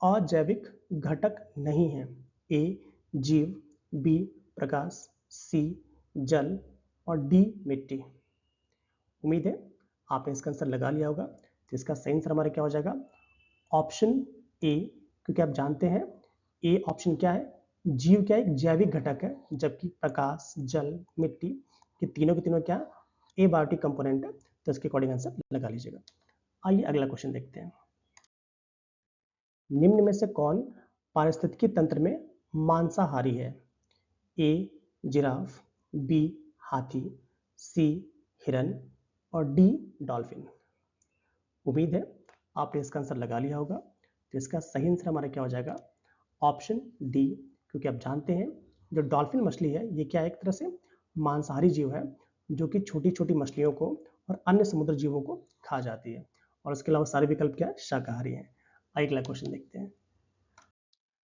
अजैविक घटक नहीं है। ए जीव, बी प्रकाश, सी जल और डी मिट्टी। उम्मीद है आपने इसका आंसर लगा लिया होगा। तो इसका सही आंसर हमारा क्या हो जाएगा, ऑप्शन ए, क्योंकि आप जानते हैं ए ऑप्शन क्या है, जीव क्या एक जैविक घटक है, जबकि प्रकाश, जल, मिट्टी के तीनों क्या एबायोटिक कंपोनेंट है। तो इसके अकॉर्डिंग आंसर लगा लीजिएगा। आइए अगला क्वेश्चन देखते हैं। निम्न में से कौन पारिस्थितिकी तंत्र में मांसाहारी है। ए जिराफ, बी हाथी, सी हिरन और डी डॉल्फिन। उम्मीद है आपने इसका आंसर लगा लिया होगा। तो इसका सही आंसर हमारा क्या हो जाएगा, ऑप्शन डी, क्योंकि आप जानते हैं जो डॉल्फिन मछली है ये क्या एक तरह से मांसाहारी जीव है जो कि छोटी छोटी मछलियों को और अन्य समुद्र जीवों को खा जाती है, और उसके अलावा सारे विकल्प क्या है, शाकाहारी हैं। अगला क्वेश्चन देखते हैं।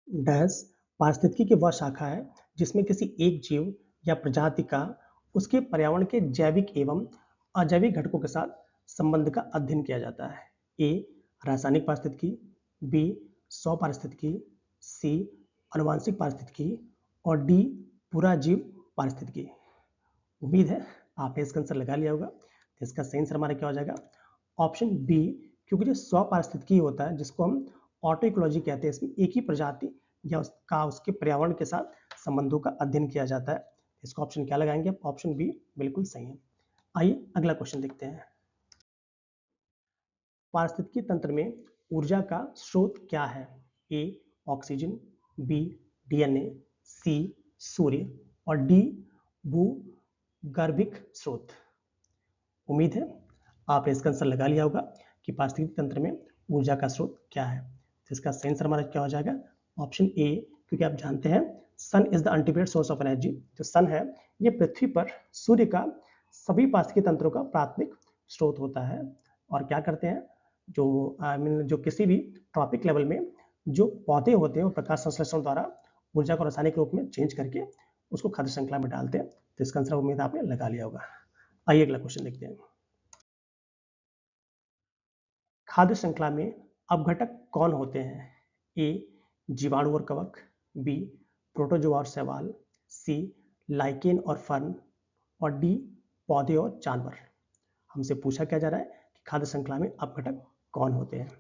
डैश पारिस्थितिकी की वह शाखा है जिसमें किसी एक जीव या प्रजाति का उसके पर्यावरण के जैविक एवं अजैविक घटकों के साथ संबंध का अध्ययन किया जाता है। ए रासायनिक पारिस्थितिकी, बी सौ पारिस्थितिकी, सी अनुवांशिक पारिस्थितिकी और डी पूरा जीव पारिस्थितिकी। उम्मीद है आपने इसका आंसर लगा लिया होगा। तो इसका सही आंसर हमारा क्या हो जाएगा, ऑप्शन बी, क्योंकि जो स्व पारिस्थितिकी होता है जिसको हम ऑटो इकोलॉजी कहते हैं, इसमें एक ही प्रजाति या उसके पर्यावरण के साथ संबंधों का अध्ययन किया जाता है। इसका ऑप्शन क्या लगाएंगे आप, ऑप्शन बी बिल्कुल सही है। आइए अगला क्वेश्चन देखते हैं। पारिस्थितिकी तंत्र में ऊर्जा का स्रोत क्या है। ए ऑक्सीजन, बी डीएनए, सी सूर्य और डी भूगर्भिक स्रोत। उम्मीद है आपने इसका आंसर लगा लिया होगा कि पारिस्थितिकी तंत्र में ऊर्जा का स्रोत क्या है। तो इसका सही आंसर हमारा क्या हो जाएगा, ऑप्शन ए, क्योंकि आप जानते हैं sun is the ultimate source of energy. जो सन है ये पृथ्वी पर सूर्य का सभी पारिस्थितिकी तंत्रों का प्राथमिक स्रोत होता है। और क्या करते हैं, जो किसी भी ट्रॉपिक लेवल में जो पौधे होते हैं वो प्रकाश संश्लेषण द्वारा ऊर्जा को रासायनिक रूप में चेंज करके उसको खाद्य श्रृंखला में डालते हैं। तो इसका आंसर उम्मीद आपने लगा लिया होगा। आइए अगला क्वेश्चन देखते हैं। खाद्य श्रृंखला में अपघटक कौन होते हैं। ए जीवाणु और कवक, बी प्रोटोजोआ और शैवाल, सी लाइकेन और फर्न और डी पौधे और जानवर। हमसे पूछा क्या जा रहा है कि खाद्य श्रृंखला में अपघटक कौन होते हैं।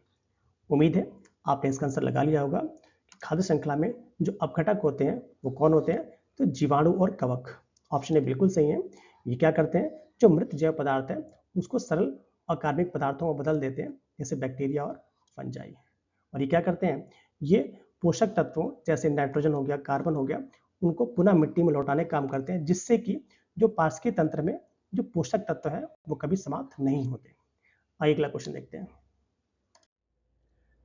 उम्मीद है आपने इसका आंसर लगा लिया होगा कि खाद्य श्रृंखला में जो अपघटक होते हैं वो कौन होते हैं। तो जीवाणु और कवक, ऑप्शन ए बिल्कुल सही है। ये क्या करते हैं, जो मृत जैव पदार्थ है उसको सरल अकार्बनिक पदार्थों में बदल देते हैं, जैसे बैक्टीरिया और फंजाई। और ये क्या करते हैं, ये पोषक तत्वों जैसे नाइट्रोजन हो गया, कार्बन हो गया, उनको पुनः मिट्टी में लौटाने का काम करते हैं, जिससे कि जो पारिस्थितिकी तंत्र में जो पोषक तत्व है वो कभी समाप्त नहीं होते। आइए अगला क्वेश्चन देखते हैं।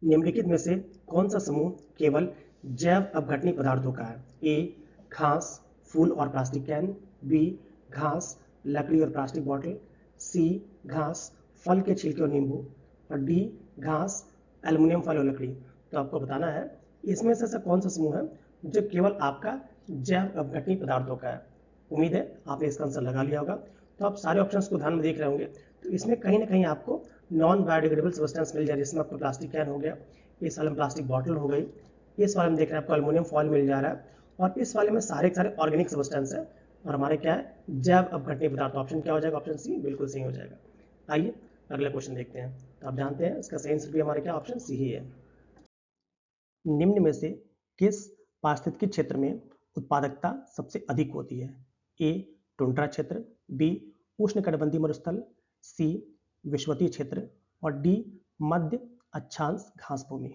निम्नलिखित में से कौन सा समूह केवल जैव अपघटनीय पदार्थों का है। ए घास, फूल और प्लास्टिक कैन, बी घास, लकड़ी और प्लास्टिक बॉटल, सी घास, फल के छिलके और नींबू और डी घास, एल्युमिनियम फल और लकड़ी। तो आपको बताना है इसमें से ऐसा कौन सा समूह है जो केवल आपका जैव अपघटनीय पदार्थों का है। उम्मीद है आपने इसका आंसर लगा लिया होगा। तो आप सारे ऑप्शंस को ध्यान में देख रहे होंगे, तो इसमें कहीं ना कहीं आपको नॉन बायोडिग्रेडेबल सब्सटेंस मिल जाए, जिसमें आपको प्लास्टिक कैन हो गया, इस वाले में प्लास्टिक बॉटल हो गई, इस वाले में देख रहे हैं आपको एल्युमिनियम फॉयल मिल जा रहा है, और इस वाले में सारे ऑर्गेनिक सब्सटेंस है, और हमारे क्या है, जैव अपघटनीय पदार्थ। ऑप्शन क्या हो जाएगा, ऑप्शन सी बिल्कुल सही हो जाएगा। आइए अगला क्वेश्चन देखते हैं। तो आप जानते हैं इसका सही आंसर भी हमारा क्या, ऑप्शन सी ही है। निम्न में से किस पारिस्थितिक क्षेत्र में उत्पादकता सबसे अधिक होती है? ए टुंड्रा क्षेत्र, बी उष्णकटिबंधीय मरुस्थल, सी विषुवतीय क्षेत्र और डी मध्य अक्षांश घास भूमि।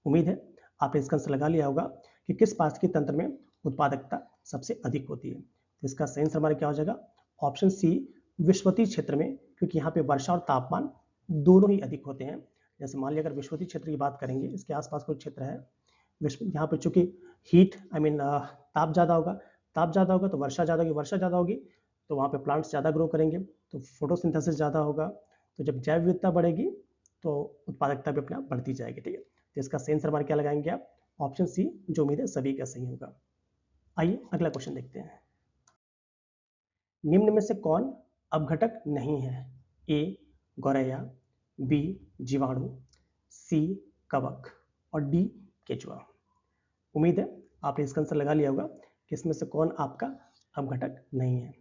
उम्मीद है आपने इसका आंसर लगा लिया होगा कि किस पारिस्थितिक तंत्र में उत्पादकता सबसे अधिक होती है। तो इसका सही आंसर हमारा क्या हो जाएगा, ऑप्शन सी विषुवतीय क्षेत्र में, क्योंकि यहाँ पे वर्षा और तापमान दोनों ही अधिक होते हैं। जैसे मान लिया अगर विषुवतीय क्षेत्र की बात करेंगे, इसके आसपास कोई क्षेत्र है, यहाँ पे चूंकि हीट आई मीन ताप ज़्यादा होगा, ताप ज़्यादा होगा तो वर्षा ज़्यादा होगी, वर्षा ज़्यादा होगी तो वहाँ पे प्लांट्स ज़्यादा ग्रो करेंगे, तो फोटोसिंथेसिस ज़्यादा होगा, तो जब जैव विविधता बढ़ेगी तो उत्पादकता भी अपने आप बढ़ती जाएगी। ठीक है, तो इसका सही आंसर हमारा क्या लगाएंगे आप, ऑप्शन सी, जो उम्मीद है सभी का सही होगा। आइए अगला क्वेश्चन देखते हैं। निम्न में से कौन अपघटक नहीं है? ए गौरैया, बी जीवाणु, सी कवक और डी केचुआ। उम्मीद है आपने इसका आंसर लगा लिया होगा कि इसमें से कौन आपका अपघटक नहीं है।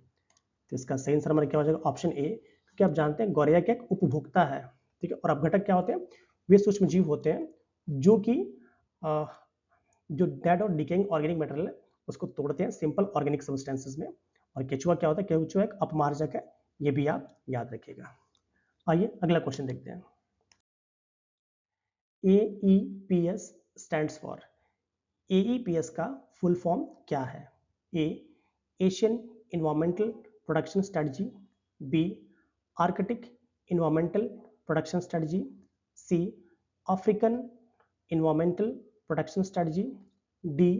तो इसका सही आंसर हमारा क्या हो जाएगा, ऑप्शन ए, क्योंकि आप जानते हैं गौरैया क्या एक उपभोक्ता है। ठीक है, और अपघटक क्या होते हैं, वे सूक्ष्म जीव होते हैं जो कि जो डेड और डिकेइंग ऑर्गेनिक मटेरियल है उसको तोड़ते हैं सिंपल ऑर्गेनिक सब्सटेंसेस में। और केचुआ क्या होता है, केचुआ एक अपमार्जक है, ये भी आप याद रखिएगा। आइए अगला क्वेश्चन देखते हैं। AEPS स्टैंड्स फॉर, AEPS का फुल फॉर्म क्या है? A Asian environmental production strategy, B Arctic environmental production strategy, C African environmental production strategy, D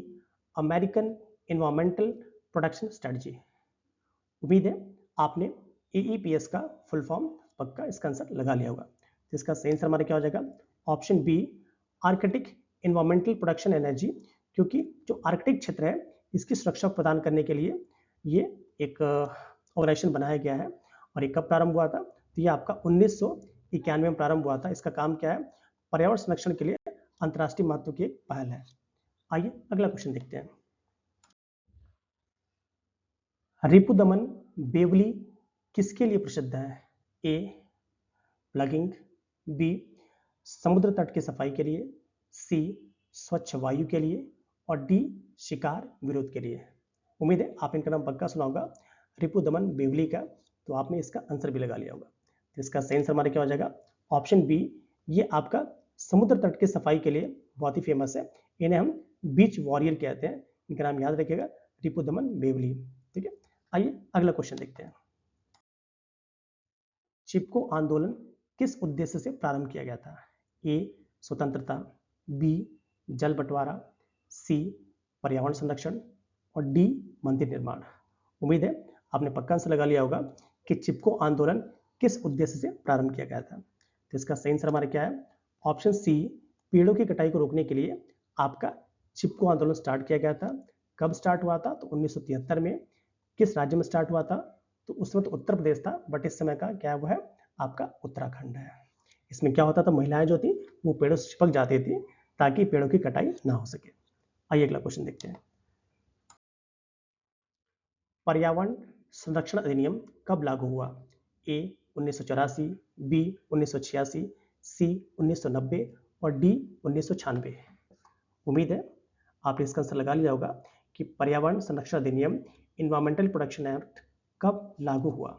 American environmental production strategy. उम्मीद है आपने AEPS का फुल फॉर्म पक्का इसका आंसर लगा लिया होगा। तो इसका सही आंसर हमारा क्या हो जाएगा, option B Arctic environmental production energy, क्योंकि जो आर्कटिक क्षेत्र है इसकी सुरक्षा प्रदान करने के लिए ये एक ऑर्गेनाइजेशन बनाया गया है। और ये कब प्रारंभ हुआ था, तो ये आपका 1991 में प्रारंभ हुआ था। इसका काम क्या है, पर्यावरण संरक्षण के लिए अंतर्राष्ट्रीय महत्व की एक पहल है। आइए अगला क्वेश्चन देखते हैं। रिपुदमन बेवली किसके लिए प्रसिद्ध है? ए प्लगिंग, बी समुद्र तट की सफाई के लिए, सी स्वच्छ वायु के लिए और डी शिकार विरोध के लिए। उम्मीद है आप इनका नाम पक्का सुना होगा, रिपुदमन बेवली का, तो आपने इसका आंसर भी लगा लिया होगा। तो इसका सही आंसर हमारा क्या हो जाएगा, ऑप्शन बी, ये आपका समुद्र तट की सफाई के लिए बहुत ही फेमस है। इन्हें हम बीच वॉरियर कहते हैं, इनका नाम याद रखिएगा, रिपुदमन बेवली। ठीक है, आइए अगला क्वेश्चन देखते हैं। चिपको आंदोलन किस उद्देश्य से प्रारंभ किया गया था? ए स्वतंत्रता, बी जल बंटवारा, सी पर्यावरण संरक्षण और डी मंदिर निर्माण। उम्मीद है आपने पक्का आंसर लगा लिया होगा कि चिपको आंदोलन किस उद्देश्य से प्रारंभ किया गया था। तो इसका सही आंसर हमारा क्या है, ऑप्शन सी, पेड़ों की कटाई को रोकने के लिए आपका चिपको आंदोलन स्टार्ट किया गया था। कब स्टार्ट हुआ था, तो 1973 में। किस राज्य में स्टार्ट हुआ था, तो उस वक्त उत्तर प्रदेश था, बट इस समय का क्या वो है आपका उत्तराखंड है। इसमें क्या होता था, महिलाएं जो थी वो पेड़ों से चिपक जाती थी ताकि पेड़ों की कटाई ना हो सके। आइए अगला क्वेश्चन देखते हैं। पर्यावरण संरक्षण अधिनियम कब लागू हुआ? ए 1984, बी 1986, सी 1990 और डी 1996। उम्मीद है आपने इसका आंसर लगा लिया होगा कि पर्यावरण संरक्षण अधिनियम इन्वायरमेंटल प्रोटेक्शन एक्ट कब लागू हुआ।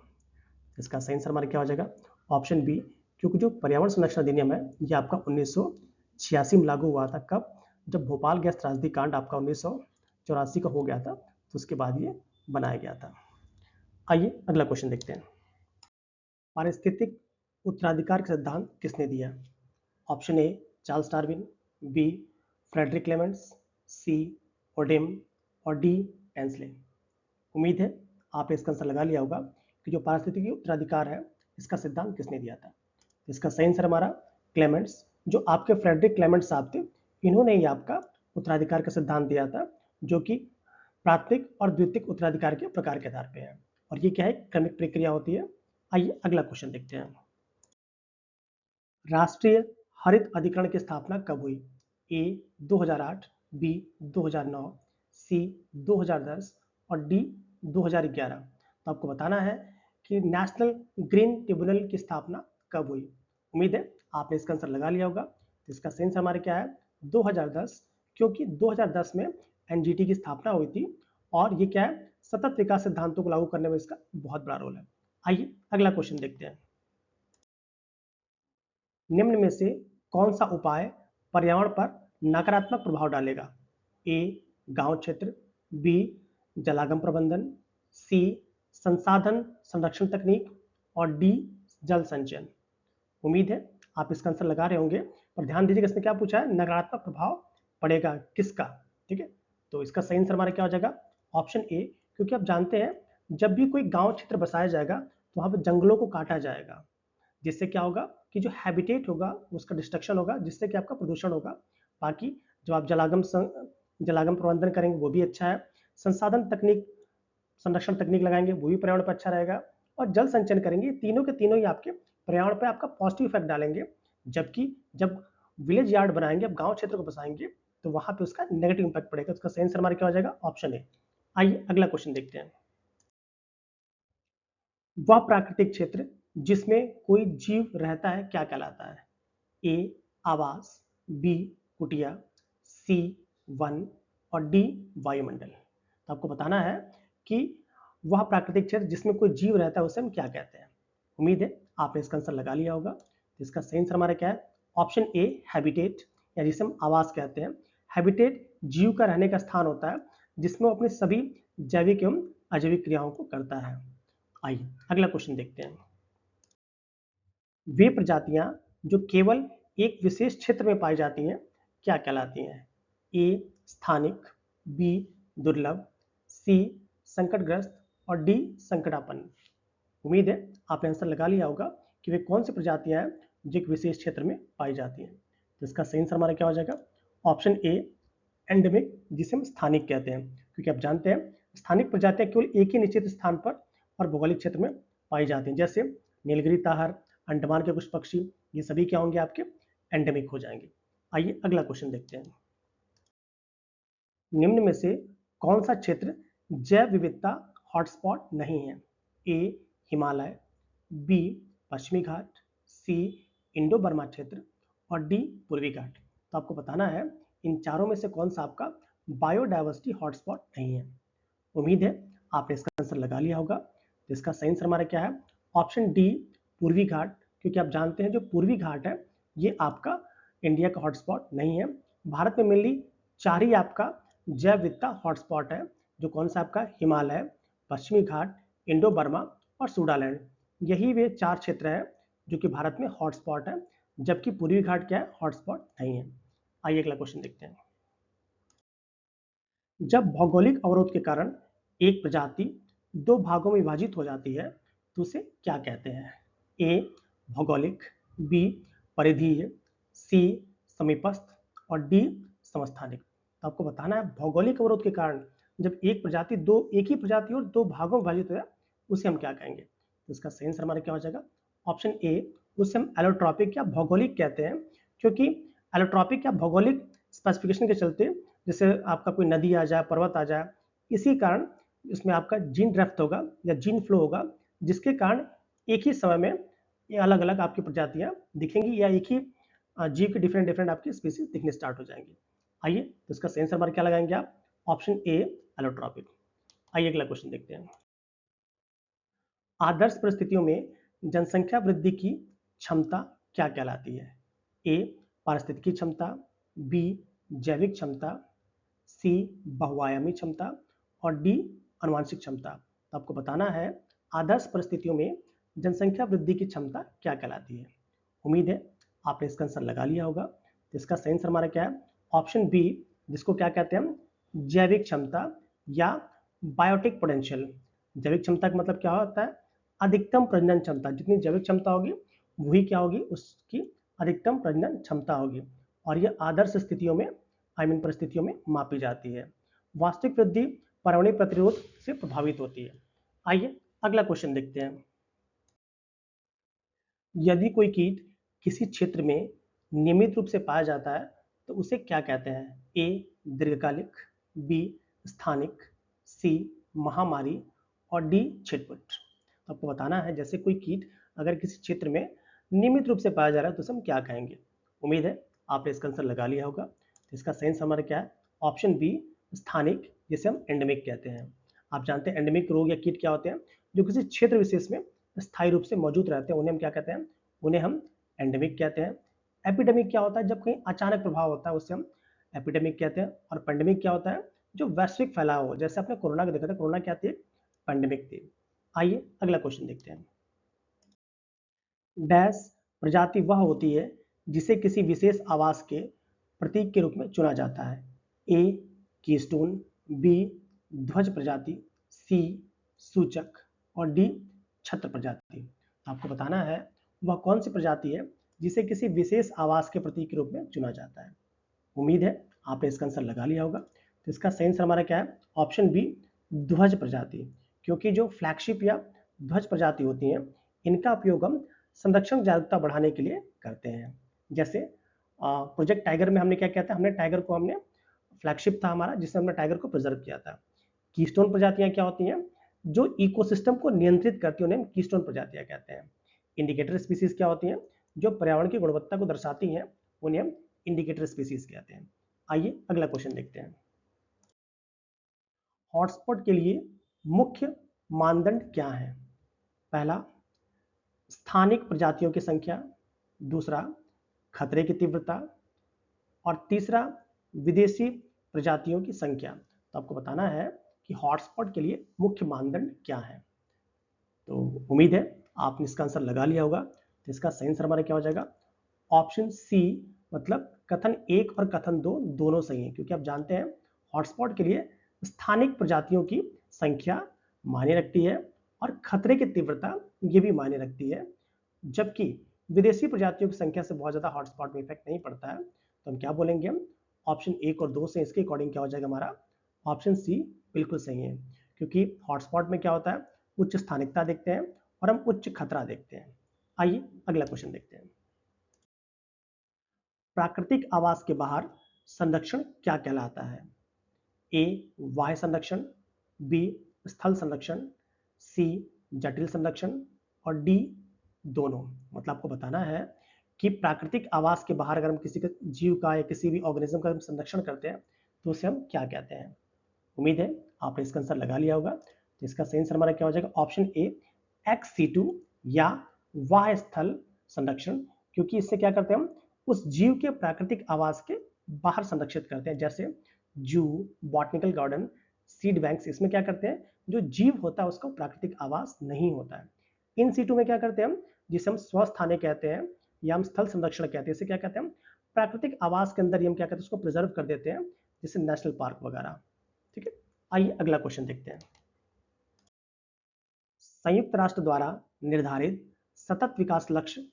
इसका सही आंसर हमारा क्या हो जाएगा, ऑप्शन बी, क्योंकि जो पर्यावरण संरक्षण अधिनियम है ये आपका 1986 में लागू हुआ था। कब, जब भोपाल गैस त्रासदी कांड आपका 1984 का हो गया था, तो उसके बाद ये बनाया गया था। आइए अगला क्वेश्चन देखते हैं। पारिस्थितिक उत्तराधिकार का सिद्धांत किसने दिया? Option A Charles Darwin, B Frederick Clements, C Odum और डी एंसले। उम्मीद है आपने इसका आंसर लगा लिया होगा कि जो पारिस्थितिकी उत्तराधिकार है इसका सिद्धांत किसने दिया था। इसका सही आंसर हमारा क्लेमेंट्स, जो आपके फ्रेडरिक क्लेमेंट्स साहब थे, इन्होंने ही आपका उत्तराधिकार का सिद्धांत दिया था, जो कि प्राथमिक और द्वितीयक उत्तराधिकार के प्रकार के आधार पर है। और ये क्या है, क्रमिक प्रक्रिया होती है। आइए अगला क्वेश्चन देखते हैं। राष्ट्रीय हरित अधिकरण की स्थापना कब हुई? ए 2008, बी 2009, सी 2010 और डी 2011। तो आपको बताना है कि नेशनल ग्रीन ट्रिब्यूनल की स्थापना कब हुई। उम्मीद है आपने इसका आंसर लगा लिया होगा। तो इसका सही आंसर हमारा क्या है, 2010, क्योंकि 2010 में एनजीटी की स्थापना हुई थी और ये क्या है, सतत विकास सिद्धांतों को लागू करने में इसका बहुत बड़ा रोल है। आइए अगला क्वेश्चन देखते हैं। निम्न में से कौन सा उपाय पर्यावरण पर नकारात्मक प्रभाव डालेगा? ए गांव क्षेत्र, बी जलागम प्रबंधन, सी संसाधन संरक्षण तकनीक और डी जल संचयन। उम्मीद है आप इसका आंसर लगा रहे होंगे, पर ध्यान दीजिएगा इसमें क्या पूछा है, नकारात्मक प्रभाव पड़ेगा किसका। ठीक है, तो इसका सही आंसर हमारा क्या हो जाएगा, ऑप्शन ए। क्योंकि आप जानते हैं जब भी कोई गांव क्षेत्र बसाया जाएगा तो वहां पर जंगलों को काटा जाएगा, जिससे क्या होगा कि जो हैबिटेट होगा उसका डिस्ट्रक्शन होगा, जिससे कि आपका प्रदूषण होगा। बाकी जो आप जलागम प्रबंधन करेंगे वो भी अच्छा है, संसाधन तकनीक संरक्षण तकनीक लगाएंगे वो भी पर्यावरण पर अच्छा रहेगा, और जल संचयन करेंगे, तीनों के तीनों ही आपके पर्यावरण पर आपका पॉजिटिव इफेक्ट डालेंगे। जबकि जब विलेज यार्ड बनाएंगे, अब गांव क्षेत्र को बसाएंगे, तो वहां पे उसका नेगेटिव इंपैक्ट पड़ेगा। उसका सही आंसर हमारा क्या हो जाएगा, ऑप्शन ए। आइए अगला क्वेश्चन देखते हैं। वह प्राकृतिक क्षेत्र जिसमें कोई जीव रहता है क्या कहलाता है? ए आवास, बी कुटिया, सी वन और डी वायुमंडल। तो आपको बताना है कि वह प्राकृतिक क्षेत्र जिसमें कोई जीव रहता है उसे हम क्या कहते हैं। उम्मीद है आपने इसका आंसर लगा लिया होगा। तो इसका सही आंसर हमारा क्या है, ऑप्शन ए हैबिटेट, या जिसे हम आवास कहते हैं। हैबिटेट जीव का रहने का स्थान होता है जिसमें वो अपनी सभी जैविक एवं अजैविक क्रियाओं को करता है। आइए अगला क्वेश्चन देखते हैं। वे प्रजातियां जो केवल एक विशेष क्षेत्र में पाई जाती हैं क्या कहलाती हैं? ए स्थानिक, बी दुर्लभ, सी संकटग्रस्त और डी संकटापन्न। उम्मीद है आपने आंसर लगा लिया होगा कि वे कौन सी प्रजातियां हैं जो एक विशेष क्षेत्र में पाई जाती हैं। तो इसका सही आंसर हमारा क्या हो जाएगा, ऑप्शन ए एंडेमिक, जिसे हम स्थानिक कहते हैं। क्योंकि आप जानते हैं स्थानिक प्रजातियां केवल एक ही निश्चित स्थान पर और भौगोलिक क्षेत्र में पाई जाती हैं, जैसे नीलगिरी ताहर, अंडमान के कुछ पक्षी, ये सभी क्या होंगे, आपके एंडेमिक हो जाएंगे। आइए अगला क्वेश्चन देखते हैं। निम्न में से कौन सा क्षेत्र जैव विविधता हॉटस्पॉट नहीं है? ए हिमालय, बी पश्चिमी घाट, सी इंडो बर्मा क्षेत्र और डी पूर्वी घाट। तो आपको बताना है इन चारों में से कौन सा आपका बायोडाइवर्सिटी हॉटस्पॉट नहीं है। उम्मीद है आपने इसका आंसर लगा लिया होगा। तो इसका सही आंसर हमारा क्या है, ऑप्शन डी पूर्वी घाट। क्योंकि आप जानते हैं जो पूर्वी घाट है ये आपका इंडिया का हॉटस्पॉट नहीं है। भारत में मेनली चार ही आपका जैव विविधता हॉटस्पॉट है, जो कौन सा आपका हिमालय, पश्चिमी घाट, इंडो बर्मा और सूडालैंड। यही वे चार क्षेत्र हैं जो कि भारत में हॉटस्पॉट है, जबकि पूर्वी घाट क्या है, हॉटस्पॉट नहीं है। आइए अगला क्वेश्चन देखते हैं। जब भौगोलिक अवरोध के कारण एक प्रजाति दो भागों में विभाजित हो जाती है तो उसे क्या कहते हैं? ए भौगोलिक, बी परिधीय, सी समीपस्थ और डी समस्थानिक। तो आपको बताना है भौगोलिक अवरोध के कारण जब एक प्रजाति एक ही प्रजाति और दो भागों में विभाजित हो जाए उसे हम क्या कहेंगे। तो इसका सही आंसर हमारा क्या हो जाएगा, ऑप्शन ए, उसे हम एलोट्रॉपिक या भौगोलिक कहते हैं। क्योंकि एलोट्रॉपिक या भौगोलिक स्पेसिफिकेशन के चलते, जैसे आपका कोई नदी आ जाए, पर्वत आ जाए, इसी कारण इसमें आपका जीन ड्रिफ्ट होगा या जीन फ्लो होगा, जिसके कारण एक ही समय में ये अलग अलग आपकी प्रजातियां दिखेंगी या एक ही जीव के डिफरेंट डिफरेंट आपकी स्पीसीज दिखने स्टार्ट हो जाएंगी। आइए तो इसका सही आंसर हमारा क्या लगाएंगे आप, ऑप्शन ए एलोट्रॉपिक। आइए अगला क्वेश्चन देखते हैं। आदर्श परिस्थितियों में जनसंख्या वृद्धि की क्षमता क्या कहलाती है? ए पारिस्थितिकी क्षमता, बी जैविक क्षमता, सी बहुआयामी क्षमता और डी आनुवंशिक क्षमता। तो आपको बताना है आदर्श परिस्थितियों में जनसंख्या वृद्धि की क्षमता क्या कहलाती है। उम्मीद है आपने इसका आंसर लगा लिया होगा। तो इसका सही आंसर हमारा क्या है, ऑप्शन बी, जिसको क्या कहते हैं हम, जैविक क्षमता या बायोटिक पोटेंशियल। जैविक क्षमता का मतलब क्या होता है, अधिकतम प्रजनन क्षमता। जितनी जैविक क्षमता होगी वही क्या होगी, उसकी अधिकतम प्रजनन क्षमता होगी। और यह आदर्श स्थितियों में परिस्थितियों में मापी जाती है। वास्तविक वृद्धि पर्यावरणीय प्रतिरोध से प्रभावित होती है। आइए अगला क्वेश्चन देखते हैं। यदि कोई कीट किसी क्षेत्र में नियमित रूप से पाया जाता है तो उसे क्या कहते हैं? ए दीर्घकालिक, बी स्थानिक, सी महामारी और डी छिटपुट। तो आपको बताना है जैसे कोई कीट अगर किसी क्षेत्र में नियमित रूप से पाया जा रहा है तो उसे हम क्या कहेंगे। उम्मीद है आपने इसका आंसर लगा लिया होगा। तो इसका सही हमारा क्या है, ऑप्शन बी स्थानिक, जिसे हम एंडेमिक कहते हैं। आप जानते हैं एंडेमिक रोग या कीट क्या होते हैं, जो किसी क्षेत्र विशेष में स्थायी रूप से मौजूद रहते हैं, उन्हें हम क्या कहते हैं, उन्हें हम एंडेमिक कहते हैं। एपिडेमिक क्या होता है, जब कहीं अचानक प्रभाव होता है उसे हम एपिडेमिक कहते हैं। और पेंडेमिक क्या होता है, जो वैश्विक फैलाव हो, जैसे आपने कोरोना को देखा था, कोरोना क्या थी, पेंडेमिक थी। आइए अगला क्वेश्चन देखते हैं। डैश प्रजाति वह होती है जिसे किसी विशेष आवास के प्रतीक के रूप में चुना जाता है। ए कीस्टोन, बी ध्वज प्रजाति, सी सूचक और डी छत्र प्रजाति। आपको बताना है वह कौन सी प्रजाति है जिसे किसी विशेष आवास के प्रतीक के रूप में चुना जाता है। उम्मीद है आपने इसका आंसर लगा लिया होगा। तो इसका सही आंसर हमारा क्या है, ऑप्शन बी ध्वज प्रजाति। क्योंकि जो फ्लैगशिप या ध्वज प्रजाति होती हैं, इनका उपयोग हम संरक्षण जागरूकता बढ़ाने के लिए करते हैं। जैसे प्रोजेक्ट टाइगर में हमने क्या किया था, हमने टाइगर को, हमने फ्लैगशिप था हमारा जिसमें हमने टाइगर को प्रिजर्व किया था। कीस्टोन प्रजातियां क्या होती हैं, जो इकोसिस्टम को नियंत्रित करती हैं, उन्हें कीस्टोन प्रजातियां कहते हैं। इंडिकेटर स्पीसीज क्या होती हैं, जो पर्यावरण की गुणवत्ता को दर्शाती हैं, उन्हें हम इंडिकेटर स्पीसीज कहते हैं। आइए अगला क्वेश्चन देखते हैं। हॉटस्पॉट के लिए मुख्य मानदंड क्या है। पहला स्थानिक प्रजातियों की संख्या, दूसरा खतरे की तीव्रता और तीसरा विदेशी प्रजातियों की संख्या। तो आपको बताना है कि हॉटस्पॉट के लिए मुख्य मानदंड क्या है। तो उम्मीद है आपने इसका आंसर लगा लिया होगा। तो इसका सही आंसर हमारा क्या हो जाएगा, ऑप्शन सी, मतलब कथन 1 और कथन 2 दोनों सही हैं। क्योंकि आप जानते हैं हॉटस्पॉट के लिए स्थानिक प्रजातियों की संख्या मायने रखती है और खतरे की तीव्रता ये भी मायने रखती है, जबकि विदेशी प्रजातियों की संख्या से बहुत ज्यादा हॉटस्पॉट में इफेक्ट नहीं पड़ता है। तो हम क्या बोलेंगे, हम ऑप्शन 1 और 2 से इसके अकॉर्डिंग क्या हो जाएगा हमारा, ऑप्शन सी बिल्कुल सही है। क्योंकि हॉटस्पॉट में क्या होता है, उच्च स्थानिकता देखते हैं और हम उच्च खतरा देखते हैं। आइए अगला क्वेश्चन देखते हैं। प्राकृतिक आवास के बाहर संरक्षण क्या कहलाता है। ए बाह्य संरक्षण, बी स्थल संरक्षण, सी जटिल संरक्षण और डी दोनों। मतलब आपको बताना है कि प्राकृतिक आवास के बाहर अगर हम किसी के जीव का या किसी भी ऑर्गेनिज्म का संरक्षण करते हैं तो उसे हम क्या कहते हैं। उम्मीद है आपने इसका आंसर लगा लिया होगा। तो इसका सही आंसर हमारा क्या हो जाएगा, ऑप्शन ए एक्स सीटू या बाह्य स्थल संरक्षण। क्योंकि इससे क्या करते हैं हम, उस जीव के प्राकृतिक आवास के बाहर संरक्षित करते हैं। जैसे जू, बॉटनिकल गार्डन, सीड बैंक्स, इसमें क्या करते हैं, जो जीव होता है उसका प्राकृतिक आवास नहीं होता है। इन सीटू में क्या करते हैं हम, जिसे हम स्वस्थाने कहते हैं या हम स्थल संरक्षण कहते हैं, इसे क्या कहते हैं हम, प्राकृतिक आवास के अंदर ही हम क्या कहते हैं, उसको प्रिजर्व कर देते हैं, जैसे नेशनल पार्क वगैरह। ठीक है, आइए अगला क्वेश्चन देखते हैं। संयुक्त राष्ट्र द्वारा निर्धारित सतत विकास लक्ष्य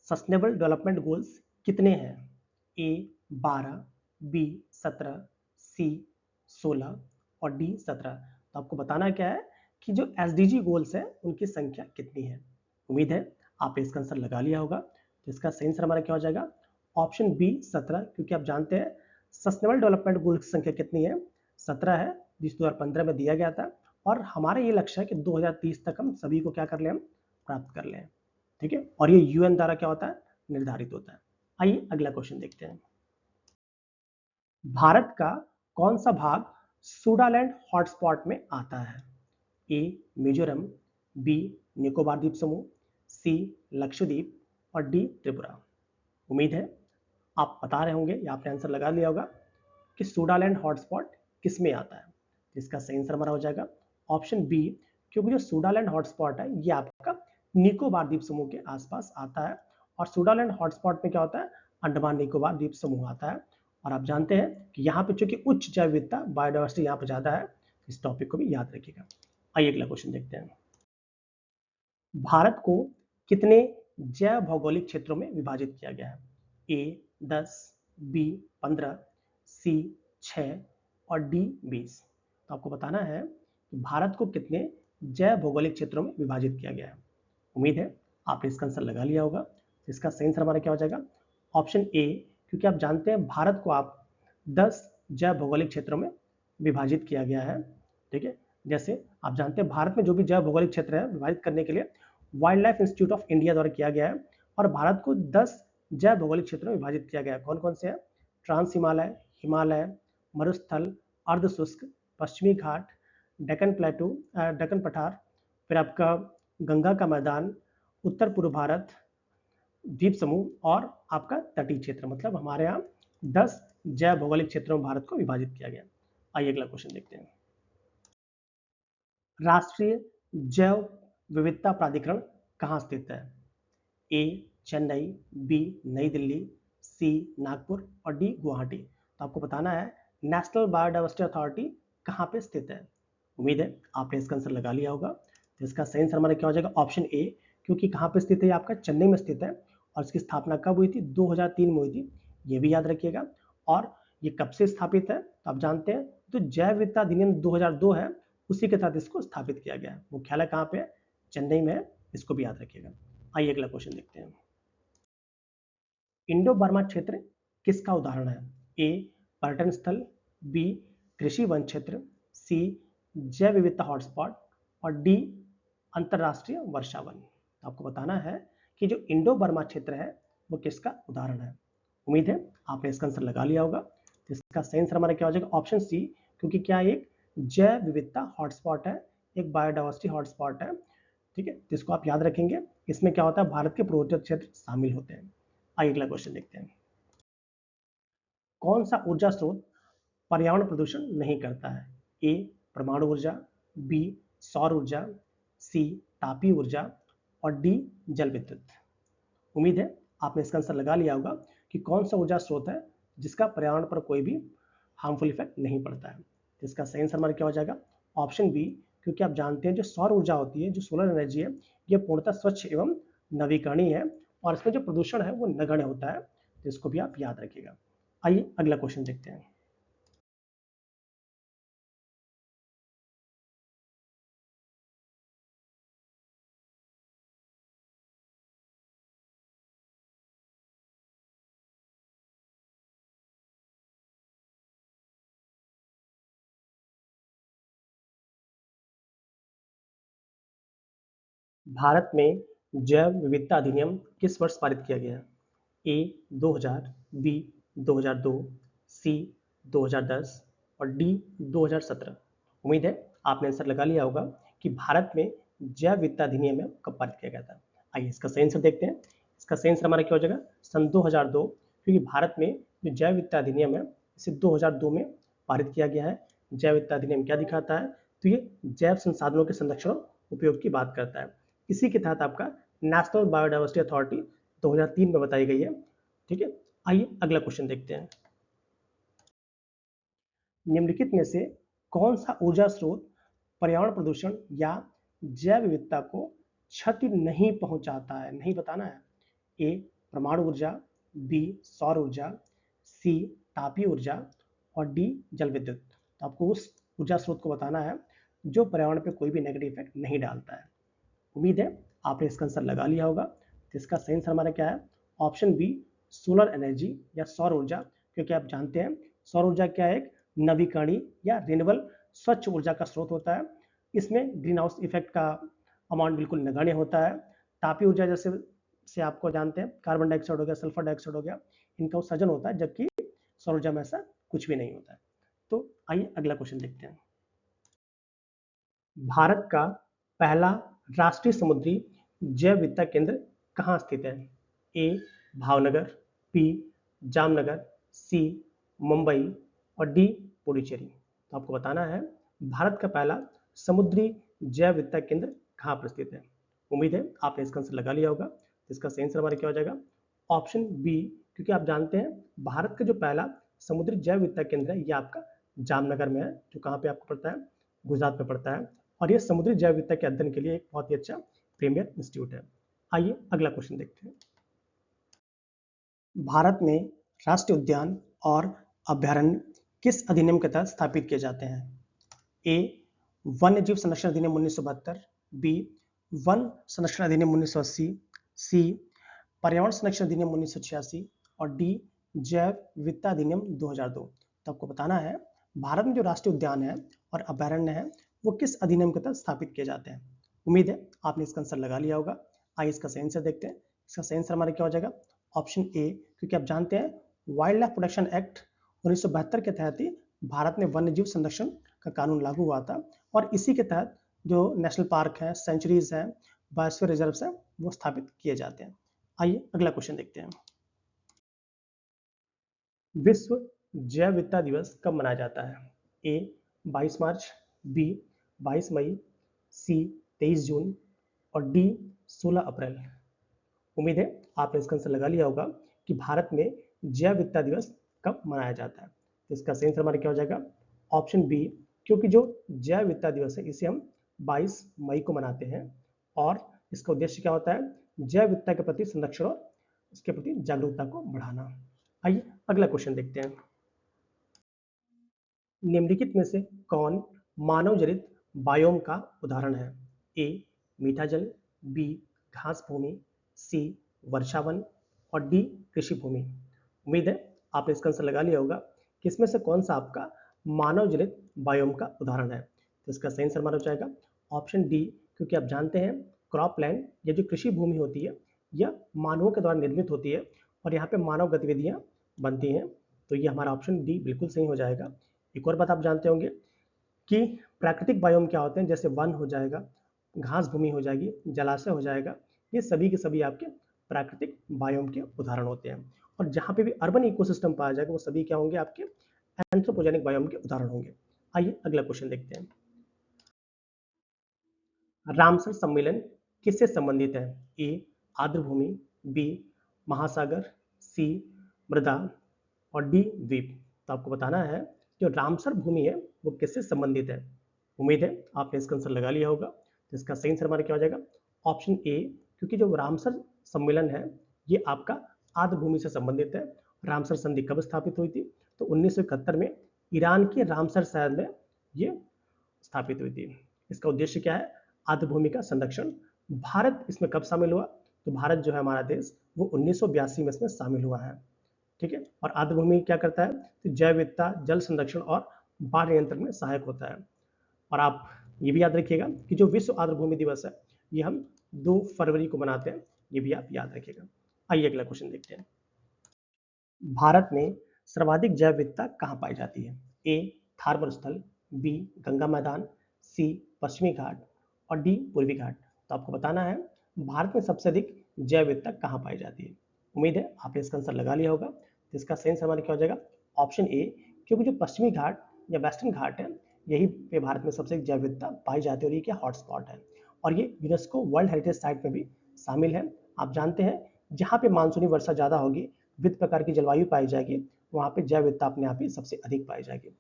सस्टेनेबल डेवलपमेंट गोल्स कितने हैं। ए 12, बी 17, सी 16 और डी 17। तो आपको बताना क्या है कि जो एसडीजी गोल्स है उनकी संख्या कितनी है। उम्मीद है आपने इसका आंसर लगा लिया होगा। तो इसका सही आंसर हमारा क्या हो जाएगा, ऑप्शन बी 17। क्योंकि आप जानते हैं सस्टेनेबल डेवलपमेंट गोल्स की संख्या कितनी है, 17 है, जिस 2015 में दिया गया था। और हमारा ये लक्ष्य है कि 2030 तक हम सभी को क्या कर लें, हम प्राप्त कर लें। ठीक है, और ये यूएन द्वारा क्या होता है, निर्धारित होता है। आइए अगला क्वेश्चन देखते हैं। भारत का कौन सा भाग सूडालैंड हॉटस्पॉट में आता है। ए मिजोरम, बी निकोबार द्वीप समूह, सी लक्षद्वीप और डी त्रिपुरा। उम्मीद है आप बता रहे होंगे या आपने आंसर लगा लिया होगा कि सूडालैंड हॉटस्पॉट किस में आता है। इसका सही आंसर हमारा हो जाएगा ऑप्शन बी। क्योंकि जो सूडालैंड हॉटस्पॉट है ये आपका निकोबार द्वीप समूह के आसपास आता है। और सूडालैंड हॉटस्पॉट में क्या होता है, अंडमान निकोबार द्वीप समूह आता है। और आप जानते हैं कि यहाँ पे चूंकि उच्च जैव विविधता, बायोडाइवर्सिटी यहाँ पे ज्यादा है, इस टॉपिक को भी याद रखिएगा। आइए अगला क्वेश्चन देखते हैं। भारत को कितने जैव भौगोलिक क्षेत्रों में विभाजित किया गया है। ए 10, बी 15, सी 6 और डी 20। तो आपको बताना है कि भारत को कितने जैव भौगोलिक क्षेत्रों में विभाजित किया गया है। उम्मीद है आपने इसका आंसर लगा लिया होगा। इसका सही आंसर हमारा क्या हो जाएगा, ऑप्शन ए। क्योंकि आप जानते हैं भारत को आप 10 जैव भौगोलिक क्षेत्रों में विभाजित किया गया है। ठीक है, जैसे आप जानते हैं भारत में जो भी जैव भौगोलिक क्षेत्र है विभाजित करने के लिए wild life institute of India द्वारा किया गया है और भारत को 10 जैव भौगोलिक क्षेत्रों में विभाजित किया गया है। कौन कौन से हैं? ट्रांस हिमालय, हिमालय, मरुस्थल, अर्ध शुष्क, पश्चिमी घाट, डेक्कन प्लेटू, डेक्कन पठार, फिर आपका गंगा का मैदान, उत्तर पूर्व भारत, द्वीप समूह और आपका तटीय क्षेत्र। मतलब हमारे यहाँ 10 जैव भौगोलिक क्षेत्रों में भारत को विभाजित किया गया। आइए अगला क्वेश्चन देखते हैं। राष्ट्रीय जैव विविधता प्राधिकरण कहाँ स्थित है? ए चेन्नई, बी नई दिल्ली, सी नागपुर और डी गुवाहाटी। तो आपको बताना है नेशनल बायोडाइवर्सिटी अथॉरिटी कहाँ पे स्थित है। उम्मीद है आपने इसका आंसर लगा लिया होगा। तो इसका सही आंसर हमारा क्या हो जाएगा? ऑप्शन ए, क्योंकि कहाँ पे स्थित है? आपका चेन्नई में स्थित है और इसकी स्थापना कब हुई थी? 2003 में हुई थी, ये भी याद रखिएगा। और ये कब से स्थापित है? तो आप जानते हैं तो जैव विविधता अधिनियम 2002 है, उसी के तहत इसको स्थापित किया गया है। मुख्यालय कहाँ पे है? चेन्नई में है, इसको भी याद रखिएगा। आइए अगला क्वेश्चन देखते हैं। इंडो बर्मा क्षेत्र किसका उदाहरण है? ए पर्यटन स्थल, बी कृषि वन क्षेत्र, सी जैव विविधता हॉटस्पॉट और डी अंतरराष्ट्रीय वर्षा वन। आपको बताना है कि जो इंडो बर्मा क्षेत्र है वो किसका उदाहरण है। उम्मीद है आपने इसका आंसर लगा लिया होगा। तो इसका सही आंसर हमारा क्या हो जाएगा? ऑप्शन सी, क्योंकि क्या एक जैव विविधता हॉटस्पॉट है, एक बायोडाइवर्सिटी हॉटस्पॉट है। ठीक है, तो इसको आप याद रखेंगे। इसमें क्या होता है? भारत के पूर्वोत्तर क्षेत्र शामिल होते हैं। आइए अगला क्वेश्चन देखते हैं। कौन सा ऊर्जा स्रोत पर्यावरण प्रदूषण नहीं करता है? ए परमाणु ऊर्जा, बी सौर ऊर्जा, सी तापीय ऊर्जा और डी जल विद्युत। उम्मीद है आपने इसका आंसर लगा लिया होगा कि कौन सा ऊर्जा स्रोत है जिसका पर्यावरण पर कोई भी हार्मफुल इफेक्ट नहीं पड़ता है। तो इसका सही आंसर हमारा क्या हो जाएगा? ऑप्शन बी, क्योंकि आप जानते हैं जो सौर ऊर्जा होती है, जो सोलर एनर्जी है, ये पूर्णतः स्वच्छ एवं नवीकरणीय है और इसमें जो प्रदूषण है वो नगण्य होता है। तो इसको भी आप याद रखिएगा। आइए अगला क्वेश्चन देखते हैं। भारत में जैव विविधता अधिनियम किस वर्ष पारित किया गया है? ए 2000, बी 2002, सी 2010 और डी 2017। उम्मीद है आपने आंसर लगा लिया होगा कि भारत में जैव विविधता अधिनियम कब पारित किया गया था। आइए इसका सही आंसर देखते हैं। इसका सही आंसर हमारा क्या हो जाएगा? सन 2002, क्योंकि भारत में जो जैव विविधता अधिनियम है इसे 2002 में पारित किया गया है। जैव विविधता अधिनियम क्या दिखाता है? तो ये जैव संसाधनों के संरक्षण उपयोग की बात करता है। इसी के तहत आपका नेशनल बायोडाइवर्सिटी अथॉरिटी 2003 में बताई गई है। ठीक है, आइए अगला क्वेश्चन देखते हैं। निम्नलिखित में से कौन सा ऊर्जा स्रोत पर्यावरण प्रदूषण या जैव विविधता को क्षति नहीं पहुंचाता है? नहीं बताना है। ए परमाणु ऊर्जा, बी सौर ऊर्जा, सी तापीय ऊर्जा और डी जल विद्युत। तो आपको उस ऊर्जा स्रोत को बताना है जो पर्यावरण पे कोई भी नेगेटिव इफेक्ट नहीं डालता है। उम्मीद है आपने इसका आंसर लगा लिया होगा। तो इसका सही आंसर हमारा क्या है? ऑप्शन बी सोलर एनर्जी या सौर ऊर्जा, क्योंकि आप जानते हैं सौर ऊर्जा क्या है? एक नवीकरणीय या रिन्यूएबल स्वच्छ ऊर्जा का स्रोत होता है। इसमें ग्रीन हाउस इफेक्ट का अमाउंट बिल्कुल नगण्य होता है। तापीय ऊर्जा जैसे से आपको जानते हैं कार्बन डाइऑक्साइड हो गया, सल्फर डाइऑक्साइड हो गया, इनका उत्सर्जन होता है, जबकि सौर ऊर्जा में ऐसा कुछ भी नहीं होता है। तो आइए अगला क्वेश्चन देखते हैं। भारत का पहला राष्ट्रीय समुद्री जैव विविधता केंद्र कहाँ स्थित है? ए भावनगर, बी जामनगर, सी मुंबई और डी पुडुचेरी। तो आपको बताना है भारत का पहला समुद्री जैव विविधता केंद्र कहाँ पर स्थित है। उम्मीद है आपने इसका आंसर लगा लिया होगा। इसका सही आंसर हमारा क्या हो जाएगा? ऑप्शन बी, क्योंकि आप जानते हैं भारत का जो पहला समुद्री जैव विविधता केंद्र है ये आपका जामनगर में है, जो कहाँ पे आपको पड़ता है? गुजरात में पड़ता है। और ये समुद्री जैव विविधता के अध्ययन के लिए एक बहुत ही अच्छा प्रीमियर इंस्टीट्यूट है। आइए अगला क्वेश्चन देखते हैं। भारत में राष्ट्रीय उद्यान और अभ्यारण्य किस अधिनियम के तहत स्थापित किए जाते हैं? ए वन्य जीव संरक्षण अधिनियम 1972, बी वन संरक्षण अधिनियम 1980, सी पर्यावरण संरक्षण अधिनियम 1986 और डी जैव विविधता अधिनियम 2002। तो आपको बताना है भारत में जो राष्ट्रीय उद्यान है और अभ्यारण्य है वो किस अधिनियम के तहत स्थापित किए जाते हैं? उम्मीद है आपने इसका आंसर लगा लिया होगा। आइए इसका सही आंसर देखते हैं। इसका सही आंसर हमारा क्या हो जाएगा? ऑप्शन ए, क्योंकि आप जानते हैं वाइल्ड लाइफ प्रोटेक्शन एक्ट 1972 के तहत ही भारत में वन्य जीव संरक्षण का कानून लागू हुआ था और इसी के तहत जो नेशनल पार्क है, सेंचुरीज है, बायोस्फीयर रिजर्व्स है, वो स्थापित किए जाते हैं। आइए अगला क्वेश्चन देखते हैं। विश्व जैव विविधता दिवस कब मनाया जाता है? ए 22 मार्च, बी 22 मई, सी 23 जून और डी 16 अप्रैल। उम्मीद है आपने इसका आंसर लगा लिया होगा कि भारत में जैव विविधता दिवस कब मनाया जाता है। तो इसका सही आंसर हमारा क्या हो जाएगा? ऑप्शन बी, क्योंकि जो जैव विविधता दिवस है इसे हम 22 मई को मनाते हैं और इसका उद्देश्य क्या होता है? जैव विविधता के प्रति संरक्षण और उसके प्रति जागरूकता को बढ़ाना। आइए अगला क्वेश्चन देखते हैं। निम्नलिखित में से कौन मानव जनित बायोम का उदाहरण है? ए मीठा जल, बी घास भूमि, सी वर्षावन और डी कृषि भूमि। उम्मीद है आपने इसका आंसर लगा लिया होगा कि इसमें से कौन सा आपका मानव जनित बायोम का उदाहरण है। तो इसका सही आंसर हमारा हो जाएगा ऑप्शन डी, क्योंकि आप जानते हैं क्रॉपलैंड या जो कृषि भूमि होती है यह मानवों के द्वारा निर्मित होती है और यहाँ पे मानव गतिविधियाँ बनती हैं। तो ये हमारा ऑप्शन डी बिल्कुल सही हो जाएगा। एक और बात आप जानते होंगे कि प्राकृतिक बायोम क्या होते हैं, जैसे वन हो जाएगा, घास भूमि हो जाएगी, जलाशय हो जाएगा, ये सभी के सभी आपके प्राकृतिक बायोम के उदाहरण होते हैं। और जहाँ पे भी अर्बन इकोसिस्टम पाया जाएगा वो सभी क्या होंगे? आपके एंथ्रोपोजेनिक बायोम के उदाहरण होंगे। आइए अगला क्वेश्चन देखते हैं। रामसर सम्मेलन किससे संबंधित है? ए आर्द्र भूमि, बी महासागर, सी मृदा और डी द्वीप। तो आपको बताना है जो रामसर भूमि है वो किससे संबंधित है। उम्मीद है आपने इसका आंसर लगा लिया होगा। तो इसका सही आंसर हमारा क्या हो जाएगा? ऑप्शन ए, क्योंकि जो रामसर सम्मेलन है ये आपका आर्द्र भूमि से संबंधित है। रामसर संधि कब स्थापित हुई थी? तो 1971 में ईरान के रामसर शहर में ये स्थापित हुई थी। इसका उद्देश्य क्या है? आर्द्र भूमि का संरक्षण। भारत इसमें कब शामिल हुआ? तो भारत जो है हमारा देश वो 1982 में इसमें शामिल हुआ है। ठीक है। और आर्द्र भूमि क्या करता है? तो जैव विविधता, जल संरक्षण और बाढ़ नियंत्रण में सहायक होता है। और आप ये भी याद रखिएगा कि जो विश्व आर्द्र भूमि दिवस है ये हम 2 फरवरी को मनाते हैं, ये भी आप याद रखिएगा। आइए अगला क्वेश्चन देखते हैं। भारत में सर्वाधिक जैव विविधता कहाँ पाई जाती है? ए थार मरुस्थल, बी गंगा मैदान, सी पश्चिमी घाट और डी पूर्वी घाट। तो आपको बताना है भारत में सबसे अधिक जैव विविधता कहाँ पाई जाती है। उम्मीद है आपने इसका आंसर लगा लिया होगा। तो इसका सही आंसर हमारा क्या हो जाएगा? ऑप्शन ए, क्योंकि जो पश्चिमी घाट या वेस्टर्न घाट है यही पे भारत में सबसे जैव विविधता पाई जाती है और ये क्या हॉटस्पॉट है और ये यूनेस्को वर्ल्ड हेरिटेज साइट में भी शामिल है। आप जानते हैं जहाँ पे मानसूनी वर्षा ज़्यादा होगी, विविध प्रकार की जलवायु पाई जाएगी, वहाँ पे जैव विविधता अपने आप ही सबसे अधिक पाई जाएगी।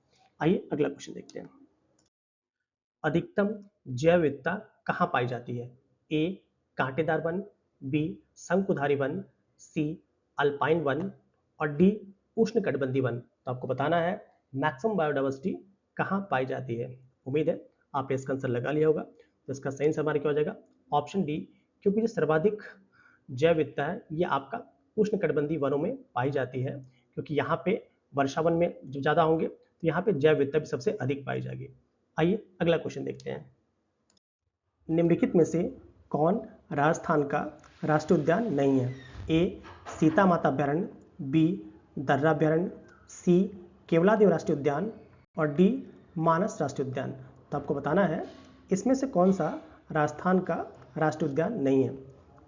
आइए अगला क्वेश्चन देखते हैं। अधिकतम जैव विविधता कहाँ पाई जाती है? ए कांटेदार वन, बी शंकुधारी वन, सी अल्पाइन वन और डी उष्णकटिबंधीय वन। तो आपको बताना है मैक्सिमम बायोडाइवर्सिटी कहाँ पाई जाती है। उम्मीद है आपने इसका आंसर लगा लिया होगा। तो इसका सही आंसर हमारा क्या हो जाएगा? ऑप्शन डी, क्योंकि जो सर्वाधिक जैव विविधता है ये आपका उष्णकटिबंधीय वनों में पाई जाती है, क्योंकि यहाँ पे वर्षावन में जो ज़्यादा होंगे तो यहाँ पे जैव विविधता भी सबसे अधिक पाई जाएगी। आइए अगला क्वेश्चन देखते हैं। निम्नलिखित में से कौन राजस्थान का राष्ट्रीय उद्यान नहीं है? ए सीता माता अभ्यारण्य, बी दर्रा अभ्यारण्य, सी केवलादेव राष्ट्रीय उद्यान और डी मानस राष्ट्रीय उद्यान। तो आपको बताना है इसमें से कौन सा राजस्थान का राष्ट्रीय उद्यान नहीं है।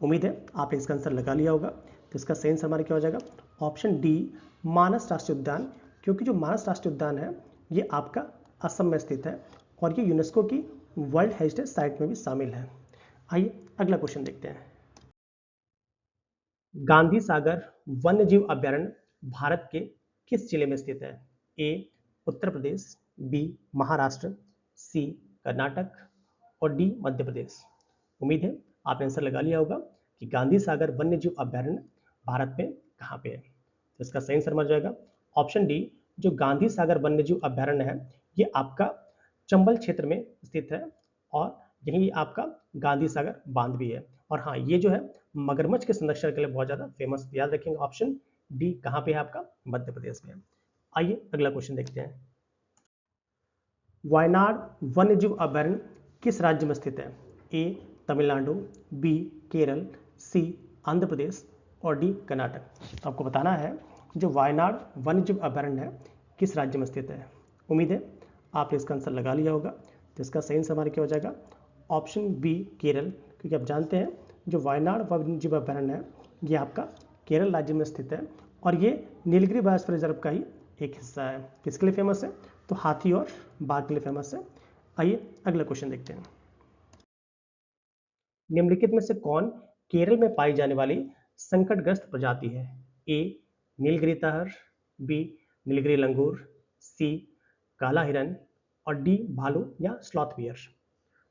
उम्मीद है आपने इसका आंसर लगा लिया होगा। तो इसका सही आंसर हमारा क्या हो जाएगा? ऑप्शन डी मानस राष्ट्रीय उद्यान, क्योंकि जो मानस राष्ट्रीय उद्यान है ये आपका असम में स्थित है और ये यूनेस्को की वर्ल्ड हेरिटेज साइट में भी शामिल है। आइए अगला क्वेश्चन देखते हैं। गांधी सागर वन्य जीव अभ्यारण्य भारत के किस जिले में स्थित है? ए उत्तर प्रदेश, बी महाराष्ट्र, सी कर्नाटक और डी मध्य प्रदेश। उम्मीद है आपने आंसर लगा लिया होगा कि गांधी सागर वन्य जीव अभ्यारण्य भारत में कहाँ पे है। तो इसका सही आंसर हो जाएगा ऑप्शन डी, जो गांधी सागर वन्य जीव अभ्यारण्य है ये आपका चंबल क्षेत्र में स्थित है और यही आपका गांधी सागर बांध भी है। और हाँ, ये जो है मगरमच्छ के संरक्षण के लिए बहुत ज्यादा फेमस। याद रखेंगे ऑप्शन डी कहाँ पे है आपका? मध्य प्रदेश में। आइए अगला क्वेश्चन देखते हैं। वायनाड वन्यजीव अभयारण्य किस राज्य में स्थित है? ए तमिलनाडु, बी केरल, सी आंध्र प्रदेश और डी कर्नाटक। तो आपको बताना है जो वायनाड वन्यजीव अभयारण्य है किस राज्य में स्थित है। उम्मीद है आपने इसका आंसर लगा लिया होगा। तो इसका सही आंसर हमारा क्या हो जाएगा? ऑप्शन बी केरल, क्योंकि आप जानते हैं जो वायनाड वन्यजीव अभयारण्य है ये आपका केरल राज्य में स्थित है और ये नीलगिरी बायोस्फीयर रिजर्व का ही एक हिस्सा है। किसके लिए फेमस है? तो हाथी और बाघ के लिए फेमस है। आइए अगला क्वेश्चन देखते हैं। निम्नलिखित में से कौन केरल में पाई जाने वाली संकटग्रस्त प्रजाति है? ए नीलगिरी तहर, बी नीलगिरी लंगूर, सी काला हिरन और डी भालू या स्लॉथ बियर।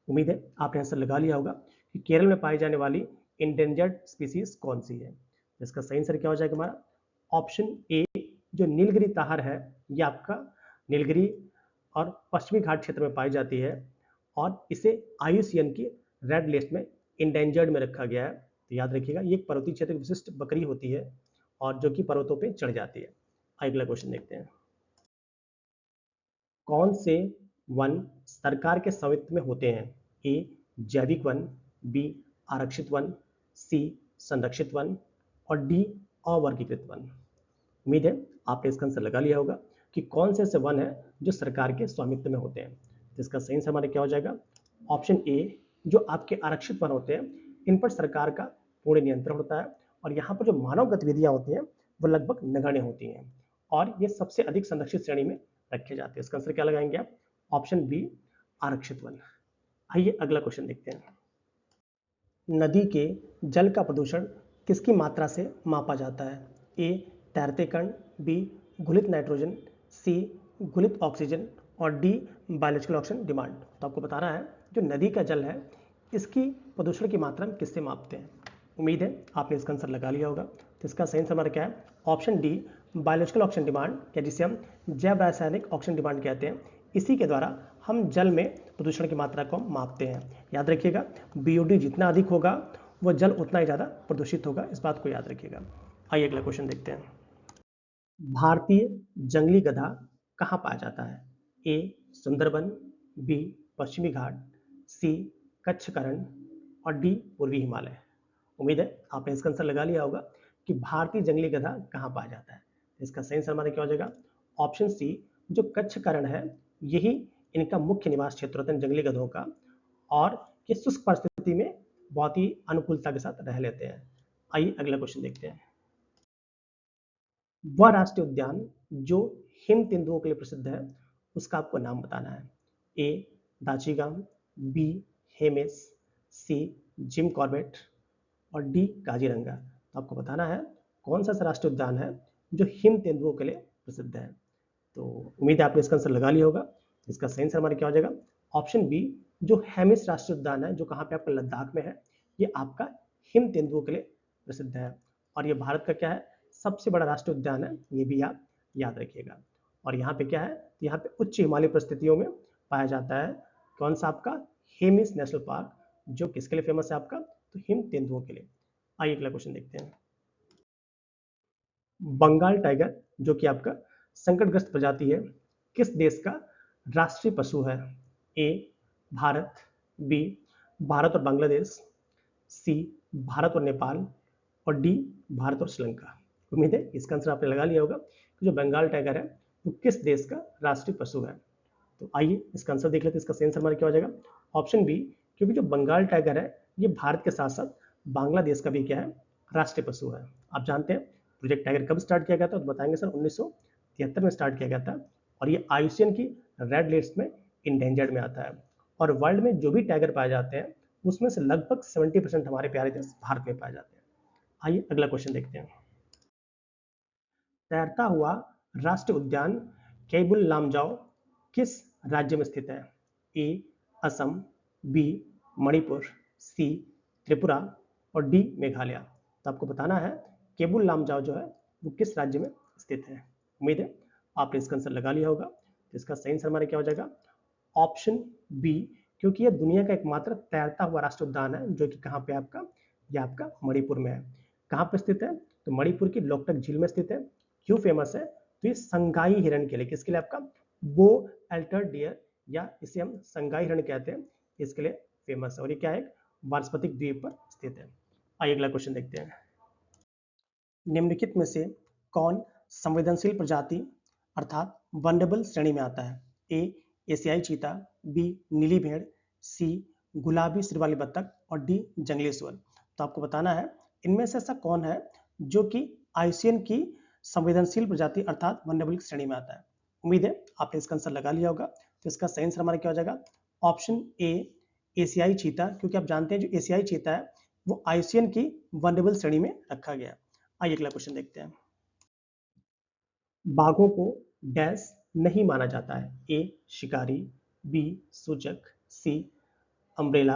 उम्मीद है आपने आंसर लगा लिया होगा कि केरल में पाई जाने वाली इंडेंजर्ड स्पीसीज कौन सी है। इसका सही आंसर क्या हो जाएगा हमारा? ऑप्शन ए जो नीलगिरी ताहर है ये आपका नीलगिरी और पश्चिमी घाट क्षेत्र में पाई जाती है और इसे IUCN की रेड लिस्ट में इंडेंजर्ड में रखा गया है। तो याद रखिएगा ये एक पर्वतीय क्षेत्र की विशिष्ट बकरी होती है और जो कि पर्वतों पे चढ़ जाती है। अगला क्वेश्चन देखते हैं। कौन से वन सरकार के स्वामित्व में होते हैं? ए जैविक वन, बी आरक्षित वन, सी संरक्षित वन और डी अवर्गीकृत वन। उम्मीद है आपने इसका आंसर लगा लिया होगा कि कौन से ऐसे वन है जो सरकार के स्वामित्व में होते हैं। तो इसका सही आंसर हमारा क्या हो जाएगा? ऑप्शन ए जो आपके आरक्षित वन होते हैं इन पर सरकार का पूर्ण नियंत्रण होता है और यहाँ पर जो मानव गतिविधियां होती हैं वो लगभग नगण्य होती हैं और ये सबसे अधिक संरक्षित श्रेणी में रखे जाते हैं। इसका आंसर क्या लगाएंगे आप? ऑप्शन बी आरक्षित वन। आइए अगला क्वेश्चन देखते हैं। नदी के जल का प्रदूषण किसकी मात्रा से मापा जाता है? ए तैरते कण, बी घुलित नाइट्रोजन, सी घुलित ऑक्सीजन और डी बायोलॉजिकल ऑक्सीजन डिमांड। तो आपको बताना है जो नदी का जल है इसकी प्रदूषण की मात्रा हम किससे मापते हैं। उम्मीद है आपने इसका आंसर लगा लिया होगा। तो इसका सही आंसर हमारा क्या है? Option D biological oxygen demand, या जिसे हम जैव रासायनिक ऑक्सीजन डिमांड कहते हैं। इसी के द्वारा हम जल में प्रदूषण की मात्रा को मापते हैं। याद रखिएगा BOD जितना अधिक होगा वो जल उतना ही ज़्यादा प्रदूषित होगा, इस बात को याद रखिएगा। आइए अगला क्वेश्चन देखते हैं। भारतीय जंगली गधा कहाँ पाया जाता है? ए सुंदरबन, बी पश्चिमी घाट, सी कच्छ करण और डी पूर्वी हिमालय। उम्मीद है आपने इसका आंसर लगा लिया होगा कि भारतीय जंगली गधा कहाँ पाया जाता है। इसका सही आंसर हमारा क्या हो जाएगा? ऑप्शन सी जो कच्छ करण है यही इनका मुख्य निवास क्षेत्र होता है जंगली गधों का और ये शुष्क परिस्थिति में बहुत ही अनुकूलता के साथ रह लेते हैं। आइए अगला क्वेश्चन देखते हैं। वह राष्ट्रीय उद्यान जो हिम तेंदुओं के लिए प्रसिद्ध है उसका आपको नाम बताना है। ए दाचीगाम, बी हेमिस, सी जिम कॉर्बेट और डी काजीरंगा। तो आपको बताना है कौन सा राष्ट्रीय उद्यान है जो हिम तेंदुओं के लिए प्रसिद्ध है। तो उम्मीद है आपने इसका आंसर लगा लिया होगा। इसका सही आंसर हमारा क्या हो जाएगा? ऑप्शन बी जो हेमिस राष्ट्रीय उद्यान है जो कहाँ पे आपका लद्दाख में है ये आपका हिम तेंदुओं के लिए प्रसिद्ध है और ये भारत का क्या है? सबसे बड़ा राष्ट्रीय उद्यान है, ये भी आप याद रखिएगा। और यहाँ पे क्या है? यहाँ पे उच्च हिमालय परिस्थितियों में पाया जाता है। कौन सा आपका? हेमिस नेशनल पार्क, जो किसके लिए फेमस है आपका? तो हिम तेंदुओं के लिए। आइए अगला क्वेश्चन देखते हैं। बंगाल टाइगर जो कि आपका संकटग्रस्त प्रजाति है किस देश का राष्ट्रीय पशु है? ए भारत, बी भारत और बांग्लादेश, सी भारत और नेपाल और डी भारत और श्रीलंका। उम्मीद है इसका आंसर आपने लगा लिया होगा कि जो बंगाल टाइगर है वो किस देश का राष्ट्रीय पशु है। तो आइए इसका आंसर देख लेते हैं। इसका सही आंसर हमारा क्या हो जाएगा? ऑप्शन बी, क्योंकि जो बंगाल टाइगर है ये भारत के साथ साथ बांग्लादेश का भी क्या है? राष्ट्रीय पशु है। आप जानते हैं प्रोजेक्ट टाइगर कब स्टार्ट किया गया था? तो बताएंगे सर 1973 में स्टार्ट किया गया था और ये IUCN की रेड लिस्ट में इंडेंजर्ड में आता है और वर्ल्ड में जो भी टाइगर पाए जाते हैं उसमें से लगभग 70% हमारे प्यारे देश भारत में पाए जाते हैं। आइए अगला क्वेश्चन देखते हैं। तैरता हुआ राष्ट्रीय उद्यान केबुल लामजाओ किस राज्य में स्थित है? ए असम, बी मणिपुर, सी त्रिपुरा और डी मेघालय। तो आपको बताना है केबुल लामजाओ जो है वो किस राज्य में स्थित है। उम्मीद है आपने इसका आंसर लगा लिया होगा। तो इसका सही आंसर हमारा क्या हो जाएगा? ऑप्शन बी, क्योंकि यह दुनिया का एकमात्र तैरता हुआ राष्ट्रीय उद्यान है जो कि कहाँ पे आपका? यह आपका मणिपुर में है। कहाँ पे स्थित है? तो मणिपुर की लोकटक झील में स्थित है। क्यों फेमस है? तो ये संगाई हिरण के लिए, किसके लिए आपका? बो एल्टर डियर या इसे हम संगाई हिरण कहते हैं, इसके लिए फेमस है और ये क्या है, वानस्पतिक द्वीप पर स्थित है। आइए अगला क्वेश्चन देखते हैं। निम्नलिखित में से कौन संवेदनशील प्रजाति अर्थात वनरेबल श्रेणी में आता है? ए एशियाई चीता, बी नीली भेड़, सी गुलाबी सिर वाली बत्तख और डी जंगली सुअर। तो आपको बताना है इनमें से ऐसा कौन है जो कि आईसीएन की संवेदनशील प्रजाति अर्थात वनरेबल श्रेणी में आता है। उम्मीद है आपने इसका आंसर लगा लिया होगा। तो इसका सही आंसर हमारा क्या हो जाएगा? ऑप्शन ए एशियाई चीता, क्योंकि आप जानते हैं जो एशियाई चीता है वो आईसीएन की वनरेबल श्रेणी में रखा गया। आइए अगला क्वेश्चन देखते हैं। बाघों को डैश नहीं माना जाता है? ए शिकारी, बी सूचक, सी अम्ब्रेला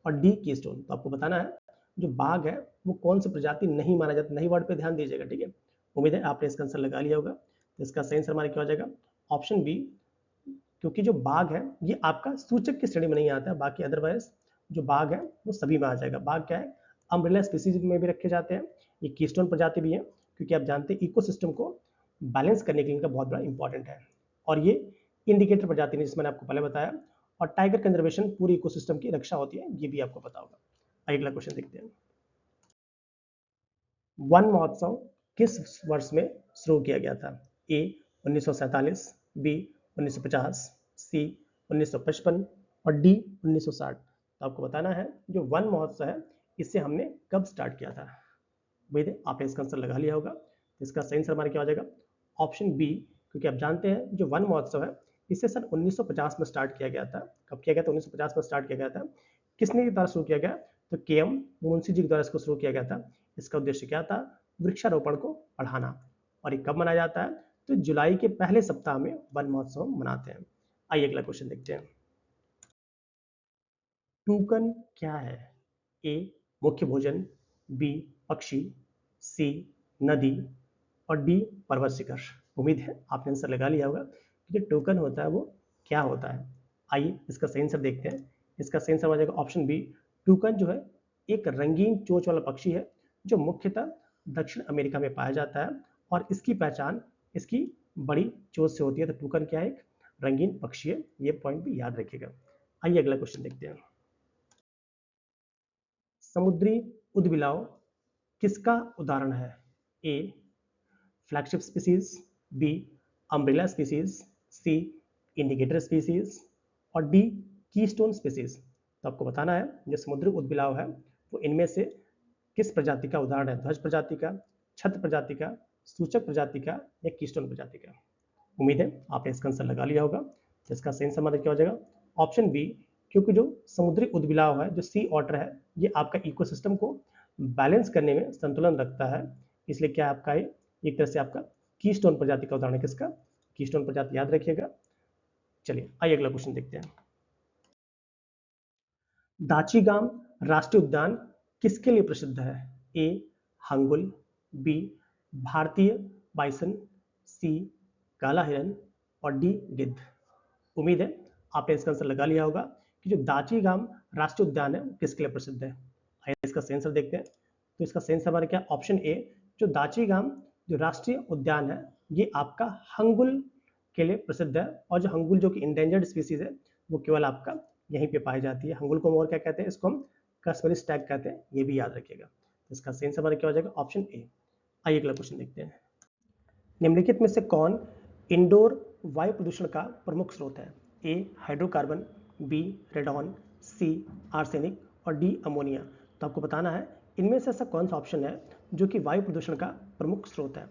और डी कीस्टोन। तो आपको बताना है जो बाघ है वो कौन सी प्रजाति नहीं माना जाता। नहीं वर्ड पे ध्यान दीजिएगा, ठीक है। उम्मीद है आपने इसका आंसर लगा लिया होगा। तो इसका सही आंसर हमारा क्या हो जाएगा? ऑप्शन बी, क्योंकि जो बाघ है ये आपका सूचक की श्रेणी में नहीं आता है, बाकी अदरवाइज जो बाघ है वो सभी में आ जाएगा। बाघ क्या है, अम्ब्रेला स्पीसीज में भी रखे जाते हैं, ये कीस्टोन प्रजाति भी है, क्योंकि आप जानते हैं इकोसिस्टम को बैलेंस करने के लिए इनका बहुत बड़ा इंपॉर्टेंट है। और ये इंडिकेटर प्रजाति ने, जिसमें मैंने आपको पहले बताया। और टाइगर कंजर्वेशन पूरी इकोसिस्टम की रक्षा होती है, ये भी आपको पता होगा। अगला क्वेश्चन देखते हैं। वन महोत्सव किस वर्ष में शुरू किया गया था? ए 1947, बी 1950, सी 1955 और डी 1960। तो आपको बताना है जो वन महोत्सव है इसे हमने कब स्टार्ट किया था। उम्मीद है आपने इसका आंसर लगा लिया होगा। इसका सही आंसर हमारा क्या हो जाएगा? ऑप्शन बी, क्योंकि आप जानते हैं जो वन महोत्सव है इसे सन 1950 में स्टार्ट किया गया था। कब किया गया था? 1950 में स्टार्ट किया गया था। किसने के द्वारा शुरू किया गया? तो के एम मुंशी जी के द्वारा इसको शुरू किया गया था। इसका उद्देश्य क्या था? वृक्षारोपण को बढ़ाना। और ये कब मनाया जाता है? तो जुलाई के पहले सप्ताह में वन महोत्सव मनाते हैं। आइए अगला क्वेश्चन देखते हैं। टूकन क्या है? ए मुख्य भोजन, बी पक्षी, सी नदी और डी पर्वत शिखर। उम्मीद है आपने आंसर लगा लिया होगा कि जो टोकन होता है वो क्या होता है। आइए इसका सही आंसर देखते हैं। इसका सही आंसर हो जाएगा ऑप्शन बी। टूकन जो है एक रंगीन चोंच वाला पक्षी है जो मुख्यतः दक्षिण अमेरिका में पाया जाता है और इसकी पहचान इसकी बड़ी चोंच से होती है। तो टूकन क्या है? एक रंगीन पक्षी है, ये पॉइंट भी याद रखिएगा। आइए अगला क्वेश्चन देखते हैं। समुद्री उदबिलाव किसका उदाहरण है? A flagship species, B umbrella species, C indicator species और डी कीस्टोन स्पीसीज। तो आपको बताना है जो समुद्री उदबिलाव है वो इनमें से किस प्रजाति का उदाहरण है? ध्वज प्रजाति का, छत्र प्रजाति का, सूचक प्रजाति का या कीस्टोन प्रजाति का। उम्मीद है आपने इसका आंसर लगा लिया होगा। तो इसका सही आंसर क्या हो जाएगा? ऑप्शन बी, क्योंकि जो समुद्री उदबिलाव है, जो सी ऑटर है, ये आपका इकोसिस्टम को बैलेंस करने में संतुलन रखता है। इसलिए क्या आपका एक तरह से आपका कीस्टोन प्रजाति का उदाहरण है। किसका? कीस्टोन प्रजाति, याद रखिएगा। चलिए आइए अगला क्वेश्चन देखते हैं। दाचीगाम राष्ट्रीय उद्यान किसके लिए प्रसिद्ध है? ए हंगुल, बी भारतीय बाइसन, सी काला हिरन और डी गिद्ध। उम्मीद है आपने इसका आंसर लगा लिया होगा कि जो दाचीगाम राष्ट्रीय उद्यान है वो किसके लिए प्रसिद्ध है। आइए इसका सही आंसर देखते हैं। तो इसका सही आंसर हमारा क्या? ऑप्शन ए, जो दाचीगाम जो राष्ट्रीय उद्यान है ये आपका हंगुल के लिए प्रसिद्ध है। और जो हंगुल जो कि इंडेंजर्ड स्पीसीज है वो केवल आपका यहीं पे पाई जाती है। हंगुल को और क्या कहते हैं? इसको हम कश्मीरी स्टैग कहते हैं, ये भी याद रखिएगा। इसका सही आंसर हमारा क्या हो जाएगा? Option A. आइए अगला क्वेश्चन देखते हैं। निम्नलिखित में से कौन इंडोर वायु प्रदूषण का प्रमुख स्रोत है? ए हाइड्रोकार्बन, बी रेडॉन, सी आर्सेनिक और डी अमोनिया। तो आपको बताना है इनमें से ऐसा कौन सा ऑप्शन है जो कि वायु प्रदूषण का प्रमुख स्रोत है।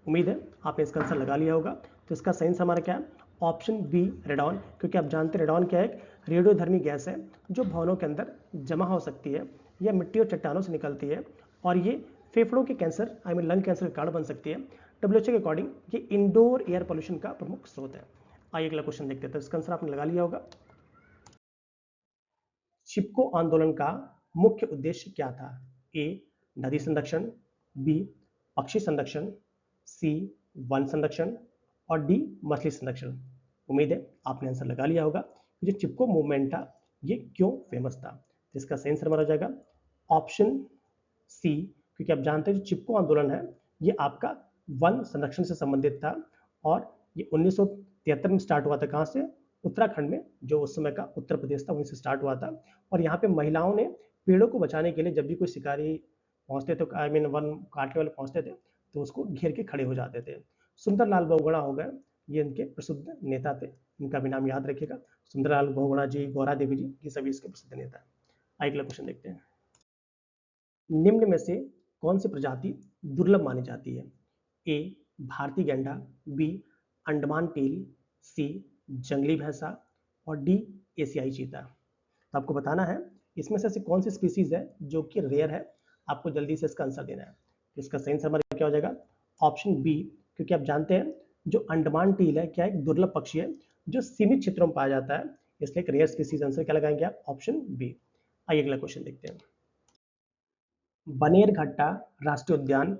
उम्मीद है आपने इसका आंसर लगा लिया होगा। तो इसका सही आंसर हमारा क्या है? ऑप्शन बी रेडॉन, क्योंकि आप जानते हैं रेडॉन क्या है? एक रेडियोधर्मी गैस है जो भवनों के अंदर जमा हो सकती है या मिट्टी और चट्टानों से निकलती है और ये फेफड़ों के कैंसर लंग कैंसर का कारण बन सकती है। डब्ल्यूएचओ के अकॉर्डिंग ये इंडोर एयर पोल्यूशन का प्रमुख स्रोत है। आइए अगला क्वेश्चन देखते हैं। तो इसका आंसर आपने लगा लिया होगा। चिपको आंदोलन का मुख्य उद्देश्य क्या था? ए नदी संरक्षण, बी पक्षी संरक्षण, सी वन संरक्षण और डी मछली संरक्षण। उम्मीद है आपने आंसर लगा लिया होगा कि जो चिपको मूवमेंट था ये क्यों फेमस था। तो इसका सही आंसर हमारा हो जाएगा ऑप्शन सी, क्योंकि आप जानते हैं जो चिपको आंदोलन है ये आपका वन संरक्षण से संबंधित था और ये 1973 में स्टार्ट हुआ था। कहाँ से? उत्तराखंड में, जो उस समय का उत्तर प्रदेश था, वहीं से स्टार्ट हुआ था। और यहाँ पे महिलाओं ने पेड़ों को बचाने के लिए जब भी कोई शिकारी पहुंचते थे, आई मीन वन काटने वाले पहुंचते थे, तो उसको घेर के खड़े हो जाते थे। सुंदरलाल बहुगुणा हो गए, ये इनके प्रसिद्ध नेता थे, इनका भी नाम याद रखिएगा। सुंदरलाल बहुगुणा जी, गौरा देवी जी, ये सभी इसके प्रसिद्ध नेता हैं। अगला क्वेश्चन देखते हैं। निम्न में से कौन सी प्रजाति दुर्लभ मानी जाती है? ए भारतीय गैंडा, बी अंडमान टील, सी जंगली भैंसा और डी एशियाई चीता। तो आपको बताना है इसमें से ऐसी कौन सी स्पीसीज है जो कि रेयर है, आपको जल्दी से इसका आंसर देना है। इसका सही आंसर हमारा क्या हो जाएगा? ऑप्शन बी, क्योंकि आप जानते हैं जो अंडमान टील है क्या एक दुर्लभ पक्षी है जो सीमित क्षेत्रों में पाया जाता है, इसलिए एक रेयर स्पीसीज। आंसर क्या लगाएंगे आप? Option B. आइए अगला क्वेश्चन देखते हैं। बनेरघट्टा राष्ट्रीय उद्यान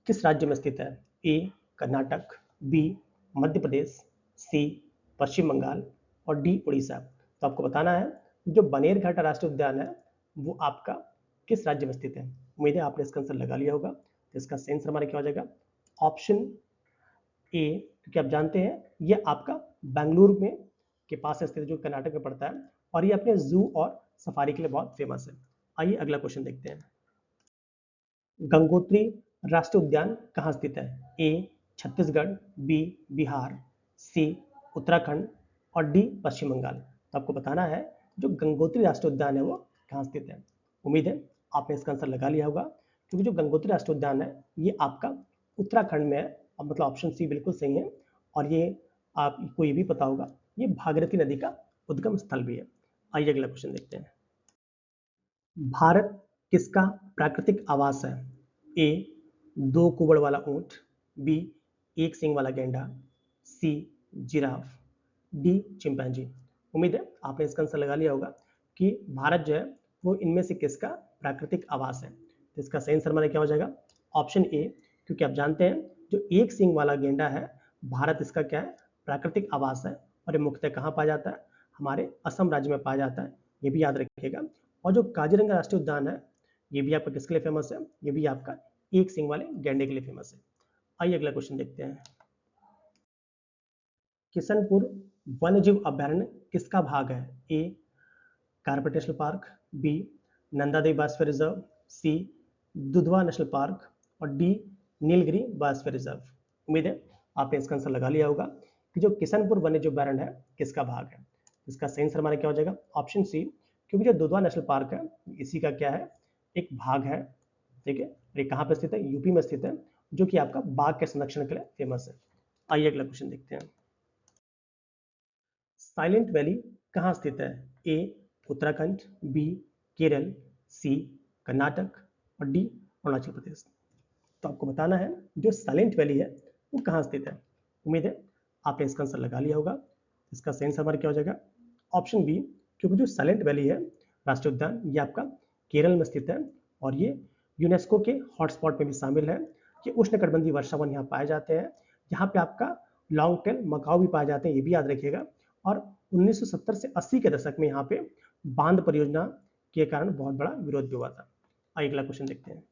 किस राज्य में स्थित है? ए कर्नाटक, बी मध्य प्रदेश, सी पश्चिम बंगाल और डी उड़ीसा। तो आपको बताना है जो बनेरघट्टा राष्ट्रीय उद्यान है वो आपका किस राज्य में स्थित है। उम्मीद है आपने इसका आंसर लगा लिया होगा। तो इसका सही आंसर हमारा क्या हो जाएगा? ऑप्शन ए, क्योंकि आप जानते हैं ये आपका बेंगलुरु में के पास स्थित है, जो कर्नाटक में पड़ता है, और ये अपने जू और सफारी के लिए बहुत फेमस है। आइए अगला क्वेश्चन देखते हैं। गंगोत्री राष्ट्रीय उद्यान कहाँ स्थित है? ए छत्तीसगढ़, बी बिहार, सी उत्तराखंड और डी पश्चिम बंगाल। तो आपको बताना है जो गंगोत्री राष्ट्रीय उद्यान है वो कहाँ स्थित है। उम्मीद है आपने इसका आंसर लगा लिया होगा, क्योंकि जो गंगोत्री राष्ट्रीय उद्यान है ये आपका उत्तराखंड में है, और मतलब ऑप्शन सी बिल्कुल सही है। और ये आपको ये भी पता होगा ये भागीरथी नदी का उद्गम स्थल भी है। आइए अगला क्वेश्चन देखते हैं। भारत किसका प्राकृतिक आवास है? ए दो कुबड़ वाला ऊंट, बी एक सींग वाला गैंडा, सी जिराफ, डी चिंपैंजी। उम्मीद है आपने इसका आंसर लगा लिया होगा कि भारत जो है वो इनमें से किसका प्राकृतिक आवास है। तो इसका सही आंसर हमारा क्या हो जाएगा? ऑप्शन ए, क्योंकि आप जानते हैं जो एक सींग वाला गेंडा है भारत इसका क्या है? प्राकृतिक आवास है। और ये मुख्यतः कहाँ पाया जाता है? हमारे असम राज्य में पाया जाता है, ये भी याद रखिएगा। और जो काजीरंगा राष्ट्रीय उद्यान है ये भी आपका किसके लिए फेमस है? ये भी आपका एक सींग वाले गैंडे के लिए फेमस है। आइए अगला क्वेश्चन देखते हैं। किशनपुर वन्यजीव अभयारण्य किसका भाग है? A Corbett National Park, B Nanda Devi Biosphere Reserve, C Dudhwa National Park और डी नीलगिरी बायोस्फीयर रिजर्व। उम्मीद है आपने इसका आंसर लगा लिया होगा कि जो किशनपुर वन्यजीव अभयारण्य है किसका भाग है। इसका सही आंसर हमारा क्या हो जाएगा? ऑप्शन सी, क्योंकि जो दुधवा नेशनल पार्क है इसी का क्या है? एक भाग है। ठीक है, ये कहाँ पे स्थित है? यूपी में स्थित है, जो कि आपका बाघ के संरक्षण के लिए फेमस है। आइए अगला क्वेश्चन देखते हैं। साइलेंट वैली कहाँ स्थित है? ए उत्तराखंड, बी केरल, सी कर्नाटक और डी अरुणाचल प्रदेश। तो आपको बताना है जो साइलेंट वैली है वो कहाँ स्थित है। उम्मीद है आपने इसका आंसर लगा लिया होगा। इसका सही आंसर हमारा क्या हो जाएगा? ऑप्शन बी, क्योंकि जो साइलेंट वैली है राष्ट्रीय उद्यान ये आपका केरल में स्थित है, और ये यूनेस्को के हॉटस्पॉट में भी शामिल है। ये उष्णकटिबंधीय वर्षा वन यहाँ पाए जाते हैं। यहाँ पे आपका लॉन्ग टेल मकाऊ भी पाए जाते हैं, ये भी याद रखिएगा। और 1970 से 80 के दशक में यहाँ पे बांध परियोजना के कारण बहुत बड़ा विरोध भी हुआ था। अगला क्वेश्चन देखते हैं।